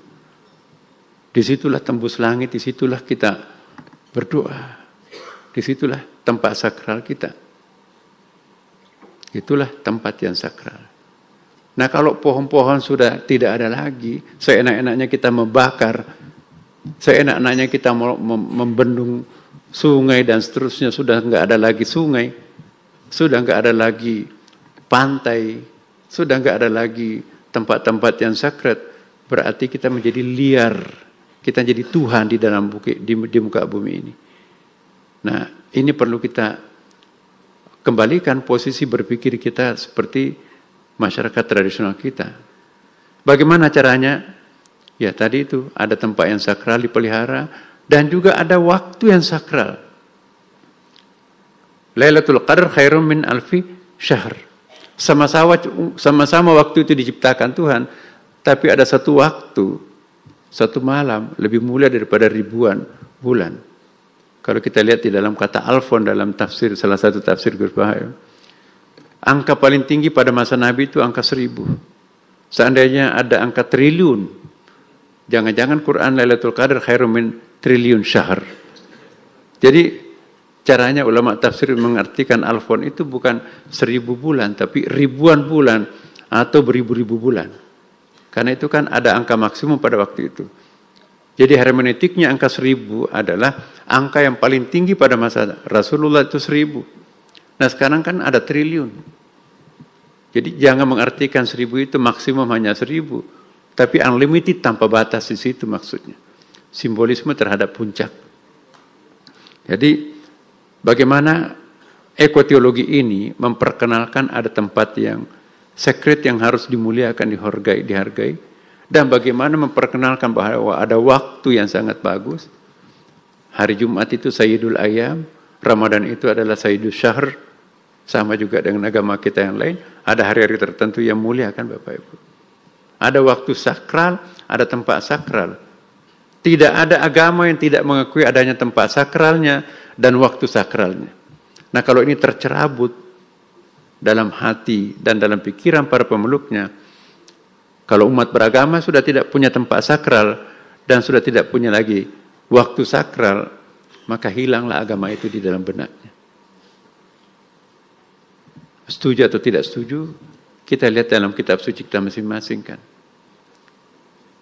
Disitulah tembus langit, disitulah kita berdoa. Disitulah tempat sakral kita. Itulah tempat yang sakral. Nah kalau pohon-pohon sudah tidak ada lagi, seenak-enaknya kita membakar, seenak-enaknya kita membendung sungai dan seterusnya, sudah enggak ada lagi sungai, sudah enggak ada lagi pantai, sudah enggak ada lagi tempat-tempat yang sakral, berarti kita menjadi liar, kita jadi Tuhan di dalam di muka bumi ini. Nah ini perlu kita kembalikan posisi berpikir kita seperti masyarakat tradisional kita. Bagaimana caranya? Ya tadi itu ada tempat yang sakral dipelihara dan juga ada waktu yang sakral. Lailatul Qadar khairum min alfi syahr. Sama-sama waktu itu diciptakan Tuhan, tapi ada satu waktu, satu malam lebih mulia daripada ribuan bulan. Kalau kita lihat di dalam kata alfon dalam tafsir, salah satu tafsir Gus Baha, angka paling tinggi pada masa Nabi itu angka 1000. Seandainya ada angka triliun, jangan-jangan Quran Lailatul Qadar khairum min triliun syahr. Jadi caranya ulama tafsir mengartikan alfon itu bukan 1000 bulan, tapi ribuan bulan atau beribu-ribu bulan. Karena itu kan ada angka maksimum pada waktu itu. Jadi hermeneutiknya angka 1000 adalah angka yang paling tinggi pada masa Rasulullah itu 1000. Nah sekarang kan ada triliun. Jadi jangan mengartikan 1000 itu maksimum hanya 1000. Tapi unlimited tanpa batas di situ maksudnya. Simbolisme terhadap puncak. Jadi bagaimana ekoteologi ini memperkenalkan ada tempat yang secret yang harus dimuliakan, dihargai. Dan bagaimana memperkenalkan bahwa ada waktu yang sangat bagus. Hari Jumat itu Sayyidul Ayyam, Ramadan itu adalah Sayyidul Syahr, sama juga dengan agama kita yang lain. Ada hari-hari tertentu yang mulia kan Bapak Ibu. Ada waktu sakral, ada tempat sakral. Tidak ada agama yang tidak mengakui adanya tempat sakralnya dan waktu sakralnya. Nah kalau ini tercerabut dalam hati dan dalam pikiran para pemeluknya, kalau umat beragama sudah tidak punya tempat sakral dan sudah tidak punya lagi waktu sakral, maka hilanglah agama itu di dalam benaknya. Setuju atau tidak setuju, kita lihat dalam kitab suci kita masing-masing kan.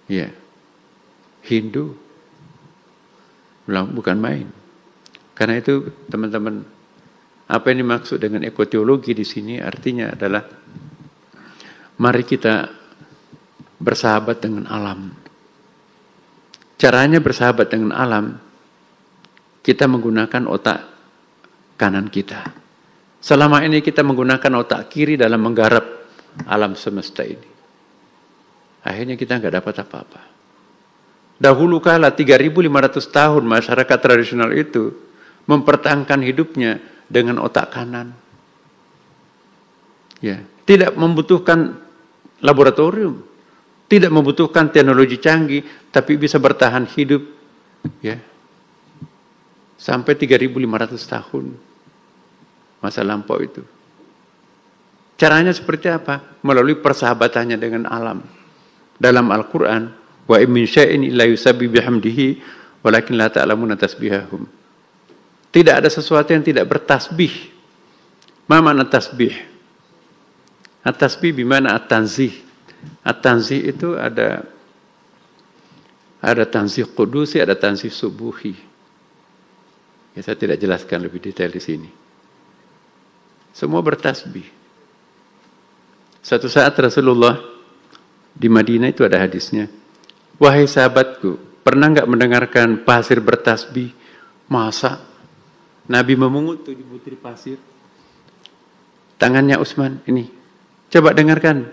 Ya, Hindu, bukan main. Karena itu teman-teman, apa yang dimaksud dengan ekoteologi di sini artinya adalah mari kita bersahabat dengan alam. Caranya bersahabat dengan alam, kita menggunakan otak kanan kita. Selama ini kita menggunakan otak kiri dalam menggarap alam semesta ini. Akhirnya kita nggak dapat apa-apa. Dahulu kala 3.500 tahun masyarakat tradisional itu mempertahankan hidupnya dengan otak kanan. Ya, tidak membutuhkan laboratorium, tidak membutuhkan teknologi canggih, tapi bisa bertahan hidup ya sampai 3.500 tahun masa lampau itu. Caranya seperti apa? Melalui persahabatannya dengan alam. Dalam Al-Quran, wa in min syai'in illa yusabbihu bihamdihi walakin la ta'lamuna tasbihahum. Tidak ada sesuatu yang tidak bertasbih. Ma makna tasbih? At-tasbih bimana at-tanzih. At-tanzih itu ada tanzih qudusi, ada tanzih subuhi. Ya, saya tidak jelaskan lebih detail di sini. Semua bertasbih. Satu saat Rasulullah di Madinah itu ada hadisnya. Wahai sahabatku, pernah enggak mendengarkan pasir bertasbih? Masa? Nabi memungut 7 butir pasir. Tangannya Utsman ini. Coba dengarkan.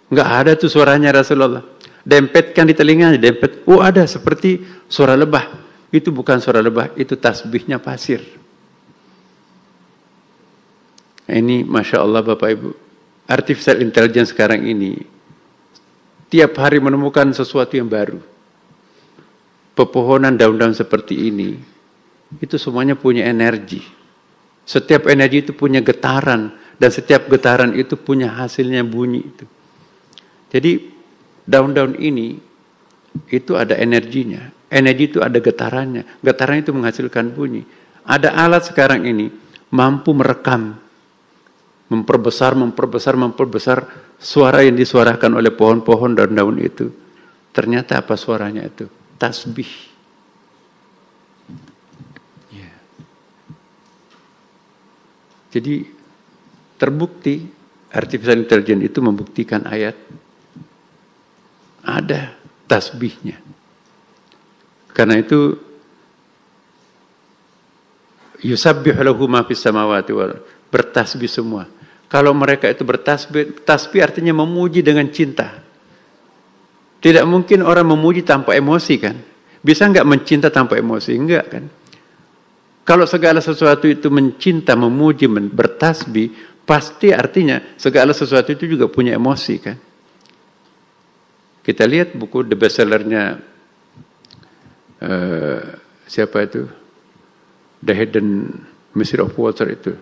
Enggak ada tuh suaranya Rasulullah. Dempetkan di telinganya, dempet. Oh ada, seperti suara lebah. Itu bukan suara lebah, itu tasbihnya pasir. Ini Masya Allah Bapak Ibu. Artificial intelligence sekarang ini tiap hari menemukan sesuatu yang baru. Pepohonan daun-daun seperti ini, itu semuanya punya energi. Setiap energi itu punya getaran, dan setiap getaran itu punya hasilnya bunyi itu. Jadi daun-daun ini itu ada energinya. Energi itu ada getarannya. Getaran itu menghasilkan bunyi. Ada alat sekarang ini mampu merekam, memperbesar suara yang disuarakan oleh pohon-pohon dan daun itu. Ternyata apa suaranya itu? Tasbih. Ya. Jadi terbukti artificial intelligence itu membuktikan ayat ada tasbihnya. Karena itu yusabbihu lahu ma fis samawati wal bertasbih semua. Kalau mereka itu bertasbih, tasbih artinya memuji dengan cinta. Tidak mungkin orang memuji tanpa emosi kan? Bisa enggak mencinta tanpa emosi? Enggak kan? Kalau segala sesuatu itu mencinta, memuji, bertasbih, pasti artinya segala sesuatu itu juga punya emosi kan? Kita lihat buku the bestsellernya siapa itu? The Hidden Mystery of Water itu.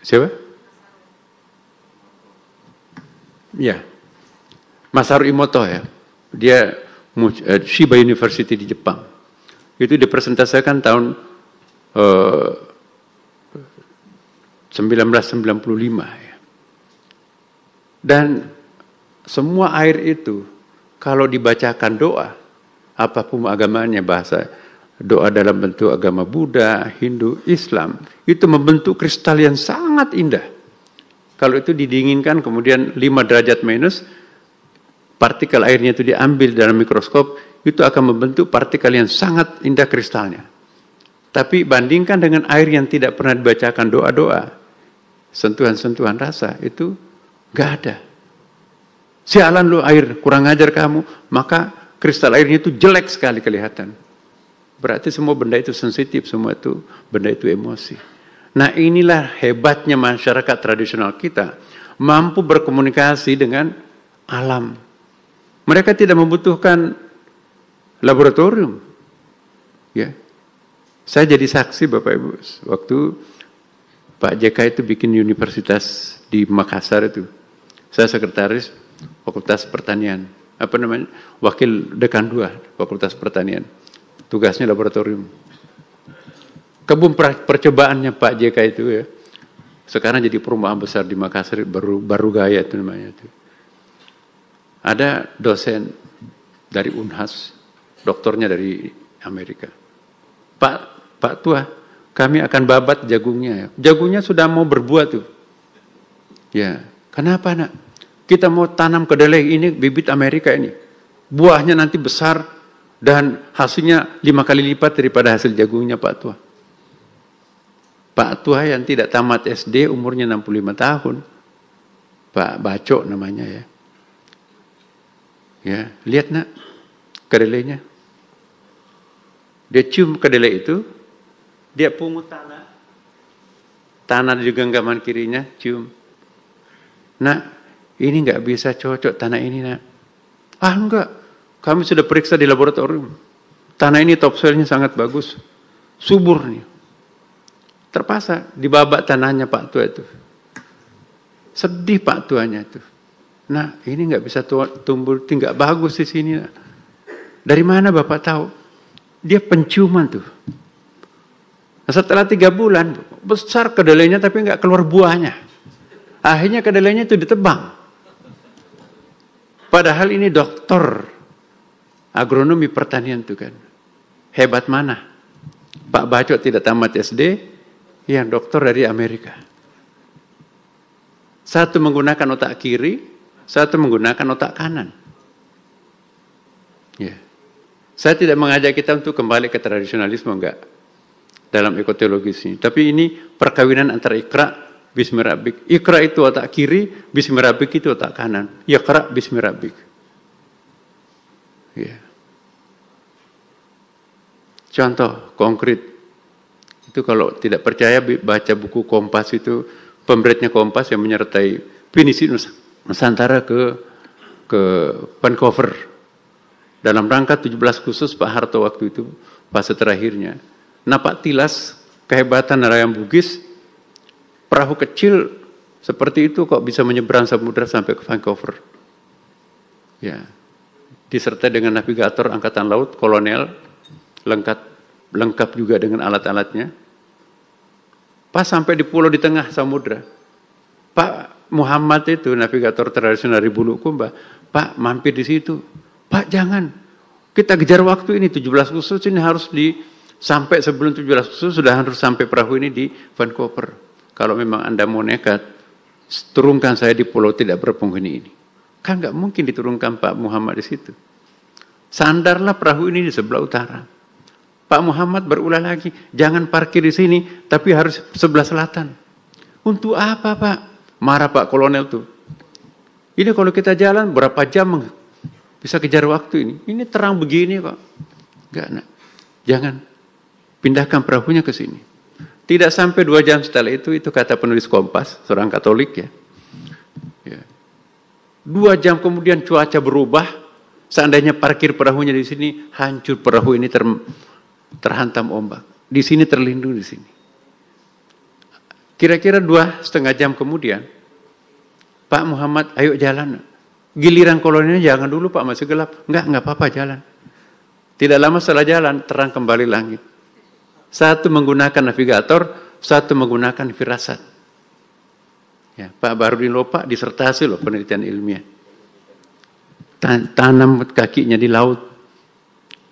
Siapa? Ya, Masaru Emoto ya. Dia Shiba University di Jepang. Itu dipresentasikan tahun 1995 ya. Dan semua air itu kalau dibacakan doa, apapun agamanya, bahasa doa dalam bentuk agama Buddha, Hindu, Islam, itu membentuk kristal yang sangat indah. Kalau itu didinginkan kemudian 5 derajat minus, partikel airnya itu diambil dalam mikroskop, itu akan membentuk partikel yang sangat indah kristalnya. Tapi bandingkan dengan air yang tidak pernah dibacakan doa-doa, sentuhan-sentuhan rasa, itu gak ada. Sialan lu air, kurang ajar kamu. Maka kristal airnya itu jelek sekali kelihatan. Berarti semua benda itu sensitif, semua itu benda itu emosi. Nah inilah hebatnya masyarakat tradisional kita, mampu berkomunikasi dengan alam. Mereka tidak membutuhkan laboratorium. Ya, saya jadi saksi Bapak Ibu, waktu Pak JK itu bikin universitas di Makassar itu, saya sekretaris Fakultas Pertanian, wakil dekan 2 Fakultas Pertanian, tugasnya laboratorium. Kebun percobaannya Pak JK itu ya, sekarang jadi perumahan besar di Makassar, baru gaya itu namanya itu. Ada dosen dari Unhas, doktornya dari Amerika. Pak Tua, kami akan babat jagungnya. Jagungnya sudah mau berbuah tuh. Ya, kenapa nak? Kita mau tanam kedelai ini, bibit Amerika ini. Buahnya nanti besar dan hasilnya 5 kali lipat daripada hasil jagungnya Pak Tua. Pak Tua yang tidak tamat SD, umurnya 65 tahun. Pak Bacok namanya ya. Ya, lihat nak kedelainya. Dia cium kedelai itu, dia pungut tanah. Tanah di genggaman kirinya, cium. Nak, ini nggak bisa cocok tanah ini nak. Ah enggak, kami sudah periksa di laboratorium. Tanah ini topsoilnya sangat bagus, subur nih. Terpaksa dibabat tanahnya Pak Tua itu. Sedih Pak Tuanya itu. Nah, ini nggak bisa tumbuh, tidak bagus di sini. Dari mana Bapak tahu? Dia penciuman tuh. Nah, setelah 3 bulan, besar kedelainya tapi nggak keluar buahnya. Akhirnya kedelainya itu ditebang. Padahal ini doktor agronomi pertanian tuh kan. Hebat mana? Pak Bacok tidak tamat SD, yang dokter dari Amerika. Satu menggunakan otak kiri, satu menggunakan otak kanan. Ya. Saya tidak mengajak kita untuk kembali ke tradisionalisme, enggak. Dalam ekoteologis ini. Tapi ini perkawinan antara Iqra, Bismi Rabbik. Iqra itu otak kiri, Bismi Rabbik itu otak kanan. Iqra, Bismi Rabbik. Ya. Contoh konkret. Itu kalau tidak percaya baca buku Kompas itu, pemberitnya Kompas yang menyertai pinisi Nusantara ke Vancouver dalam rangka 17 khusus Pak Harto waktu itu fase terakhirnya. Napak tilas kehebatan nelayan Bugis, perahu kecil seperti itu kok bisa menyeberang samudra sampai ke Vancouver. Ya, disertai dengan navigator angkatan laut kolonel, lengkap juga dengan alat-alatnya. Pas sampai di pulau di tengah samudra, Pak Muhammad itu navigator tradisional dari Bulukumba, Pak mampir di situ. Pak jangan, kita kejar waktu ini 17 khusus ini harus sampai sebelum 17 khusus sudah harus sampai perahu ini di Vancouver. Kalau memang Anda mau nekat, turunkan saya di pulau tidak berpenghuni ini. Kan nggak mungkin diturunkan Pak Muhammad di situ. Sandarlah perahu ini di sebelah utara. Pak Muhammad berulah lagi, jangan parkir di sini, tapi harus sebelah selatan. Untuk apa Pak? Marah Pak Kolonel tuh. Ini kalau kita jalan berapa jam bisa kejar waktu ini? Ini terang begini kok. Enggak nak. Jangan. Pindahkan perahunya ke sini. Tidak sampai 2 jam setelah itu kata penulis Kompas, seorang Katolik ya. 2 jam kemudian cuaca berubah. Seandainya parkir perahunya di sini, hancur perahu ini terhantam ombak. Di sini terlindung di sini. Kira-kira 2,5 jam kemudian, Pak Muhammad, ayo jalan. Giliran kolonelnya jangan dulu Pak, masih gelap. Enggak apa-apa jalan. Tidak lama setelah jalan, terang kembali langit. Satu menggunakan navigator, satu menggunakan firasat. Ya, Pak Barudin Lopa disertasi loh penelitian ilmiah. Tanam kakinya di laut.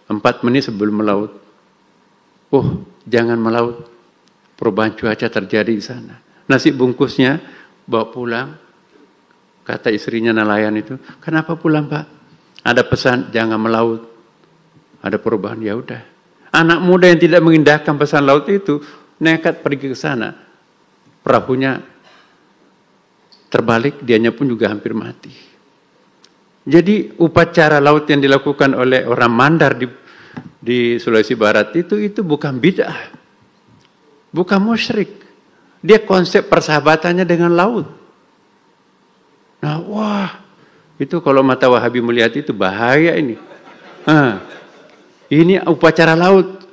4 menit sebelum melaut. Oh, jangan melaut. Perubahan cuaca terjadi di sana. Nasi bungkusnya bawa pulang. Kata istrinya nelayan itu, kenapa pulang Pak? Ada pesan, jangan melaut. Ada perubahan, ya udah. Anak muda yang tidak mengindahkan pesan laut itu, nekat pergi ke sana. Perahunya terbalik, dianya pun juga hampir mati. Jadi upacara laut yang dilakukan oleh orang Mandar di Sulawesi Barat itu bukan bid'ah, bukan musyrik. Dia konsep persahabatannya dengan laut. Nah, wah, itu kalau mata Wahabi melihat itu bahaya ini. Ini upacara laut.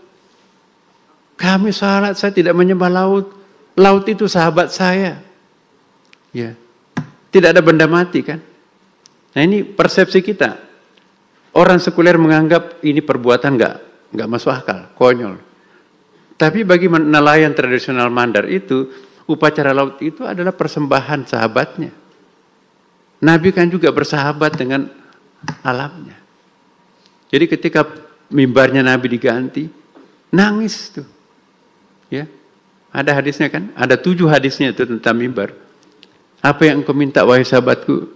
Kami salat, saya tidak menyembah laut. Laut itu sahabat saya. Ya, tidak ada benda mati kan? Nah, ini persepsi kita. Orang sekuler menganggap ini perbuatan nggak masuk akal, konyol. Tapi bagi nelayan tradisional Mandar itu, upacara laut itu adalah persembahan sahabatnya. Nabi kan juga bersahabat dengan alamnya. Jadi ketika mimbarnya Nabi diganti, nangis tuh. Ya, ada hadisnya kan? Ada 7 hadisnya itu tentang mimbar. Apa yang engkau minta wahai sahabatku?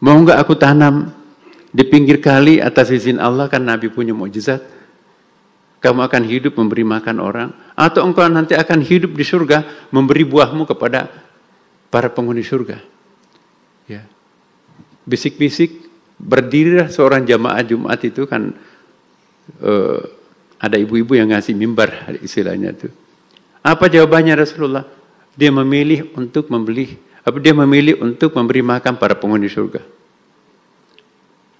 Mau enggak aku tanam di pinggir kali atas izin Allah, kan Nabi punya mukjizat. Kamu akan hidup memberi makan orang, atau engkau nanti akan hidup di surga memberi buahmu kepada para penghuni surga. Ya. Bisik-bisik, berdirilah seorang jamaah Jumat itu kan ada ibu-ibu yang ngasih mimbar istilahnya itu. Apa jawabannya Rasulullah? Dia memilih untuk memberi makan para penghuni surga.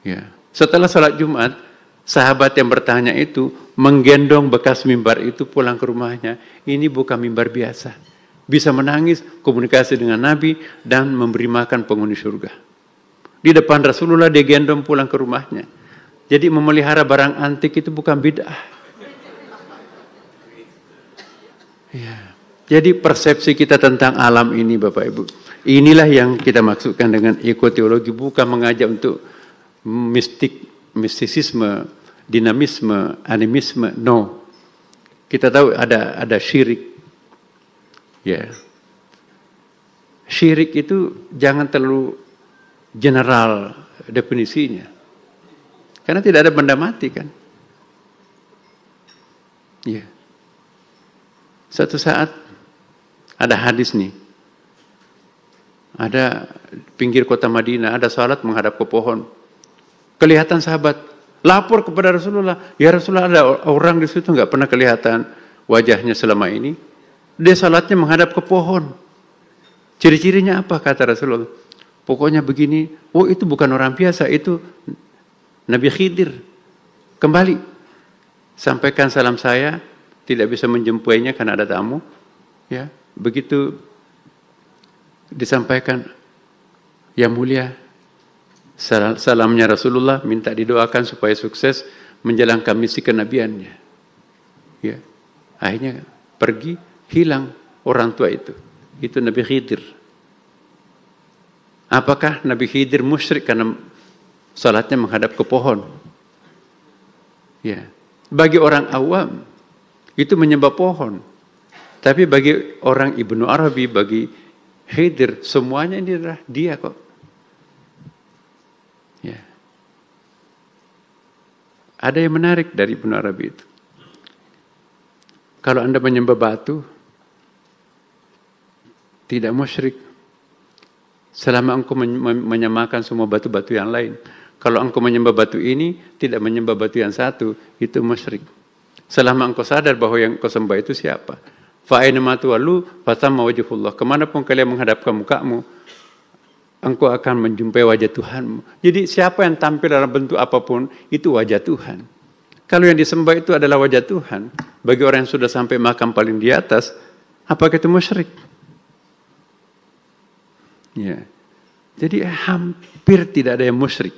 Ya. Setelah salat Jumat, sahabat yang bertanya itu menggendong bekas mimbar itu pulang ke rumahnya. Ini bukan mimbar biasa. Bisa menangis, komunikasi dengan Nabi, dan memberi makan penghuni surga. Di depan Rasulullah dia gendong pulang ke rumahnya. Jadi memelihara barang antik itu bukan bid'ah. Ya. Jadi persepsi kita tentang alam ini Bapak Ibu, inilah yang kita maksudkan dengan ekoteologi, bukan mengajak untuk mistisisme, dinamisme, animisme, no. Kita tahu ada syirik. Ya. Syirik itu jangan terlalu general definisinya. Karena tidak ada benda mati kan. Ya. Suatu saat ada hadis nih. Ada pinggir kota Madinah, ada salat menghadap ke pohon. Kelihatan sahabat lapor kepada Rasulullah, ya Rasulullah, ada orang di situ nggak pernah kelihatan wajahnya selama ini. Dia salatnya menghadap ke pohon. Ciri-cirinya apa kata Rasulullah? Pokoknya begini. Oh, itu bukan orang biasa, itu Nabi Khidir. Kembali sampaikan salam saya, tidak bisa menjemputnya karena ada tamu. Ya, begitu disampaikan, yang mulia, salamnya Rasulullah, minta didoakan supaya sukses menjalankan misi kenabiannya. Ya. Akhirnya pergi, hilang orang tua itu. Itu Nabi Khidir. Apakah Nabi Khidir musyrik karena salatnya menghadap ke pohon? Ya. Bagi orang awam itu menyembah pohon. Tapi bagi orang Ibnu Arabi, bagi Khidir, semuanya ini adalah dia kok. Ya. Ada yang menarik dari Ibnu Arabi itu. Kalau Anda menyembah batu, tidak musyrik. Selama engkau menyamakan semua batu-batu yang lain. Kalau engkau menyembah batu ini, tidak menyembah batu yang satu, itu musyrik. Selama engkau sadar bahwa yang engkau sembah itu siapa. Fa'ainama tuwallu fatamma wajhullah. Kemanapun kalian menghadapkan mukamu, engkau akan menjumpai wajah Tuhanmu. Jadi siapa yang tampil dalam bentuk apapun, itu wajah Tuhan. Kalau yang disembah itu adalah wajah Tuhan, bagi orang yang sudah sampai makam paling di atas, apakah itu musyrik? Ya. Jadi hampir tidak ada yang musyrik.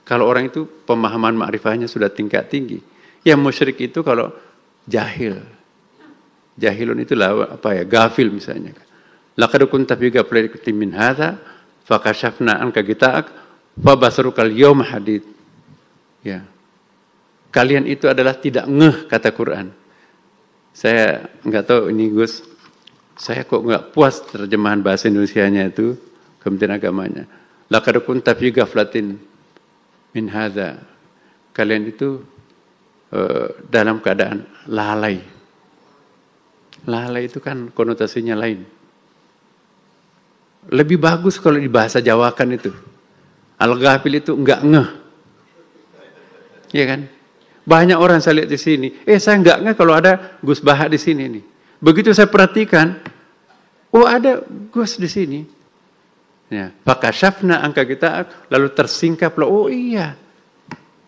Kalau orang itu pemahaman ma'rifahnya sudah tingkat tinggi. Yang musyrik itu kalau jahil. Jahilun itulah apa ya, gafil misalnya. Laqad kunta fi ghaflatin min hadza fakashafna anka ghita'ak fa basarukal yawma hadid. Ya. Kalian itu adalah tidak ngeh, kata Quran. Saya enggak tahu ini Gus. Saya kok enggak puas terjemahan bahasa Indonesianya itu, Kementerian Agamanya. Laqad kunta fi ghaflatin min hadza. Kalian itu dalam keadaan lalai. Lalai itu kan konotasinya lain. Lebih bagus kalau di bahasa Jawakan itu. Al-ghafil itu enggak ngeh. Iya kan? Banyak orang saya lihat di sini, saya enggak ngeh kalau ada Gus Baha di sini nih. Begitu saya perhatikan, oh ada Gus di sini. Ya, fakashafna angka kita, lalu tersingkaplah, oh iya.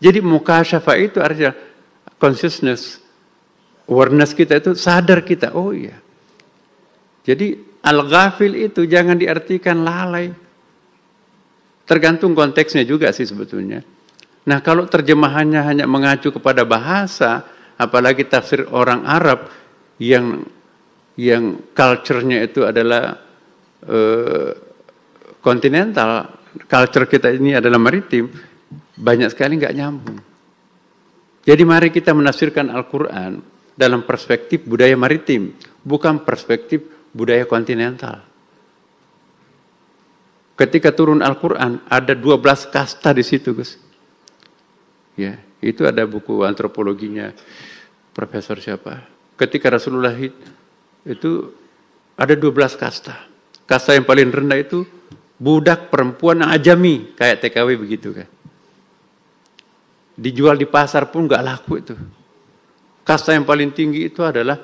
Jadi mukasyafa itu artinya consciousness, awareness kita itu sadar kita, oh iya. Jadi al-ghafil itu jangan diartikan lalai. Tergantung konteksnya juga sih sebetulnya. Nah kalau terjemahannya hanya mengacu kepada bahasa, apalagi tafsir orang Arab yang culture-nya itu adalah kontinental, culture kita ini adalah maritim, banyak sekali nggak nyambung. Jadi mari kita menafsirkan Al-Quran dalam perspektif budaya maritim, bukan perspektif budaya kontinental. Ketika turun Al-Quran, ada 12 kasta di situ, Gus. Ya, itu ada buku antropologinya Profesor siapa. Ketika Rasulullah itu ada 12 kasta. Kasta yang paling rendah itu budak perempuan ajami, kayak TKW begitu kan. Dijual di pasar pun nggak laku itu. Kasta yang paling tinggi itu adalah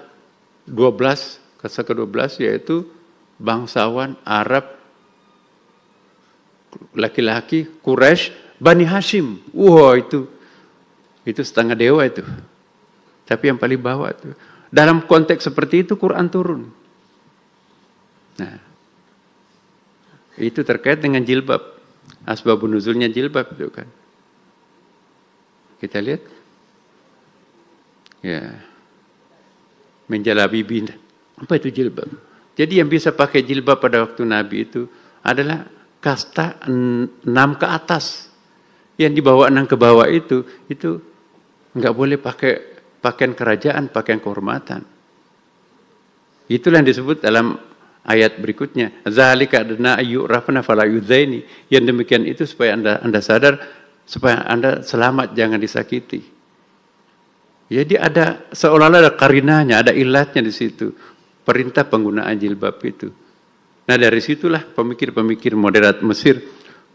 12, kasta ke-12 yaitu bangsawan Arab, laki-laki Quraisy, Bani Hashim. Wah, itu setengah dewa itu. Tapi yang paling bawah itu. Dalam konteks seperti itu Quran turun. Nah, itu terkait dengan jilbab. Asbabun nuzulnya jilbab itu kan. Kita lihat. Ya. Menjalabi bin. Apa itu jilbab? Jadi yang bisa pakai jilbab pada waktu Nabi itu adalah kasta 6 ke atas. Yang dibawa 6 ke bawah itu enggak boleh pakai pakaian kerajaan, pakaian kehormatan. Itulah yang disebut dalam ayat berikutnya. Zalika adna ayyurafna fala yudzaini. Yang demikian itu supaya Anda sadar, supaya Anda selamat, jangan disakiti. Jadi ada seolah-olah ada karinanya, ada ilatnya di situ. Perintah penggunaan jilbab itu. Nah dari situlah pemikir-pemikir moderat Mesir,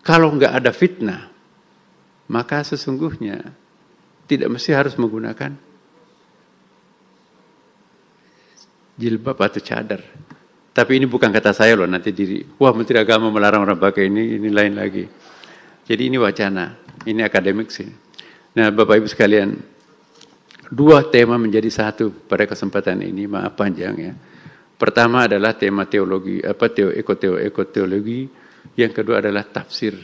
kalau enggak ada fitnah, maka sesungguhnya tidak mesti harus menggunakan jilbab atau cadar. Tapi ini bukan kata saya loh, nanti wah Menteri Agama melarang orang pakai ini lain lagi. Jadi ini wacana, ini akademik sih. Nah Bapak Ibu sekalian, 2 tema menjadi satu pada kesempatan ini, maaf panjang ya. Pertama adalah tema teologi, ekoteologi, yang kedua adalah tafsir.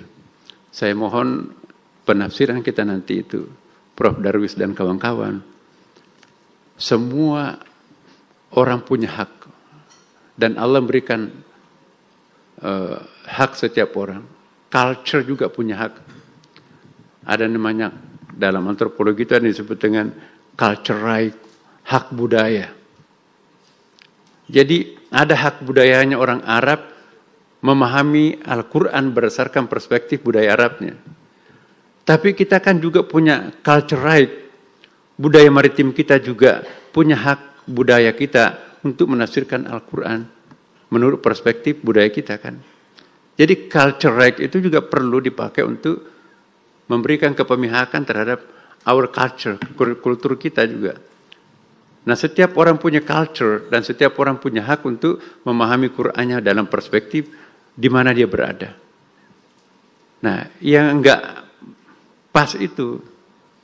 Saya mohon penafsiran kita nanti itu, Prof. Darwis dan kawan-kawan, semua orang punya hak. Dan Allah berikan hak setiap orang. Culture juga punya hak. Ada namanya, dalam antropologi itu ada disebut dengan culture right, hak budaya. Jadi ada hak budayanya orang Arab memahami Al-Quran berdasarkan perspektif budaya Arabnya. Tapi kita kan juga punya culture right. Budaya maritim kita juga punya hak budaya kita untuk menafsirkan Al-Quran menurut perspektif budaya kita kan. Jadi culture right itu juga perlu dipakai untuk memberikan kepemihakan terhadap our culture, kultur kita juga. Nah setiap orang punya culture dan setiap orang punya hak untuk memahami Qur'annya dalam perspektif di mana dia berada. Nah yang enggak pas itu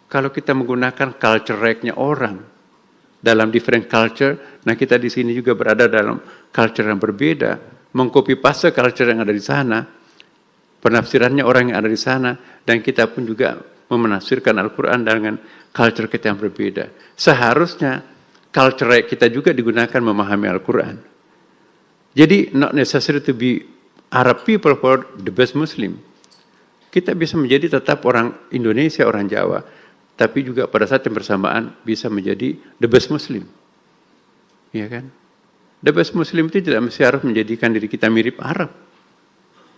kalau kita menggunakan culture right-nya orang dalam different culture, nah kita di sini juga berada dalam culture yang berbeda, mengcopy paste culture yang ada di sana, penafsirannya orang yang ada di sana, dan kita pun juga menafsirkan Al-Quran dengan culture kita yang berbeda. Seharusnya culture kita juga digunakan memahami Al-Quran. Jadi not necessary to be Arab people for the best Muslim. Kita bisa menjadi tetap orang Indonesia, orang Jawa, tapi juga pada saat yang bersamaan bisa menjadi the best Muslim. Iya kan? The best Muslim itu tidak mesti harus menjadikan diri kita mirip Arab.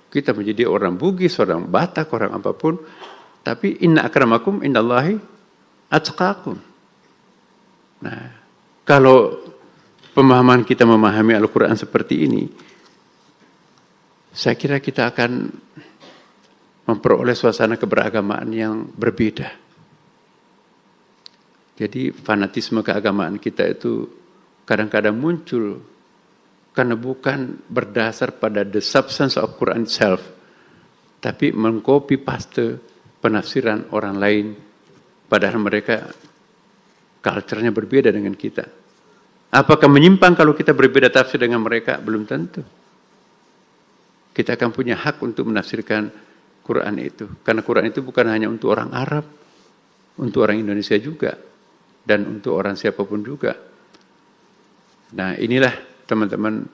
Kita menjadi orang Bugis, orang Batak, orang apapun. Tapi inna akramakum indallahi atqakum. Nah, kalau pemahaman kita memahami Al-Quran seperti ini, saya kira kita akan memperoleh suasana keberagamaan yang berbeda. Jadi fanatisme keagamaan kita itu kadang-kadang muncul karena bukan berdasar pada the substance of Quran itself, tapi mengcopy paste penafsiran orang lain, padahal mereka culture-nya berbeda dengan kita. Apakah menyimpang kalau kita berbeda tafsir dengan mereka? Belum tentu. Kita akan punya hak untuk menafsirkan Quran itu. Karena Quran itu bukan hanya untuk orang Arab, untuk orang Indonesia juga, dan untuk orang siapapun juga. Nah, inilah teman-teman,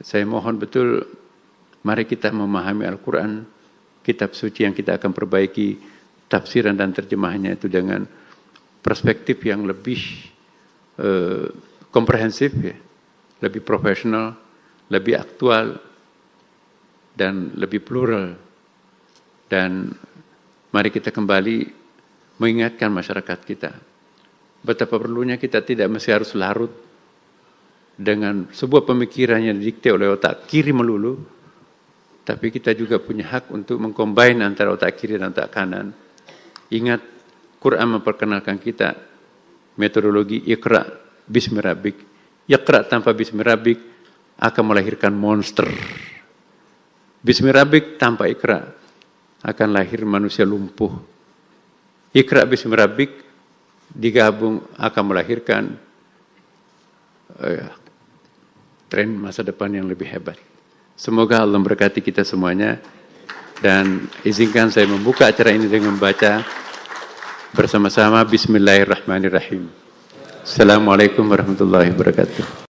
saya mohon betul, mari kita memahami Al-Quran, kitab suci yang kita akan perbaiki tafsiran dan terjemahannya itu dengan perspektif yang lebih komprehensif, ya, lebih profesional, lebih aktual, dan lebih plural. Dan mari kita kembali mengingatkan masyarakat kita betapa perlunya kita tidak mesti harus larut dengan sebuah pemikiran yang didikte oleh otak kiri melulu, tapi kita juga punya hak untuk mengcombine antara otak kiri dan otak kanan. Ingat, Quran memperkenalkan kita metodologi Iqra bismi rabbik. Iqra tanpa bismi rabbik akan melahirkan monster. Bismi rabbik tanpa Iqra akan lahir manusia lumpuh. Iqra bismi rabbik digabung akan melahirkan tren masa depan yang lebih hebat. Semoga Allah memberkati kita semuanya, dan izinkan saya membuka acara ini dengan membaca bersama-sama Bismillahirrahmanirrahim. Assalamualaikum warahmatullahi wabarakatuh.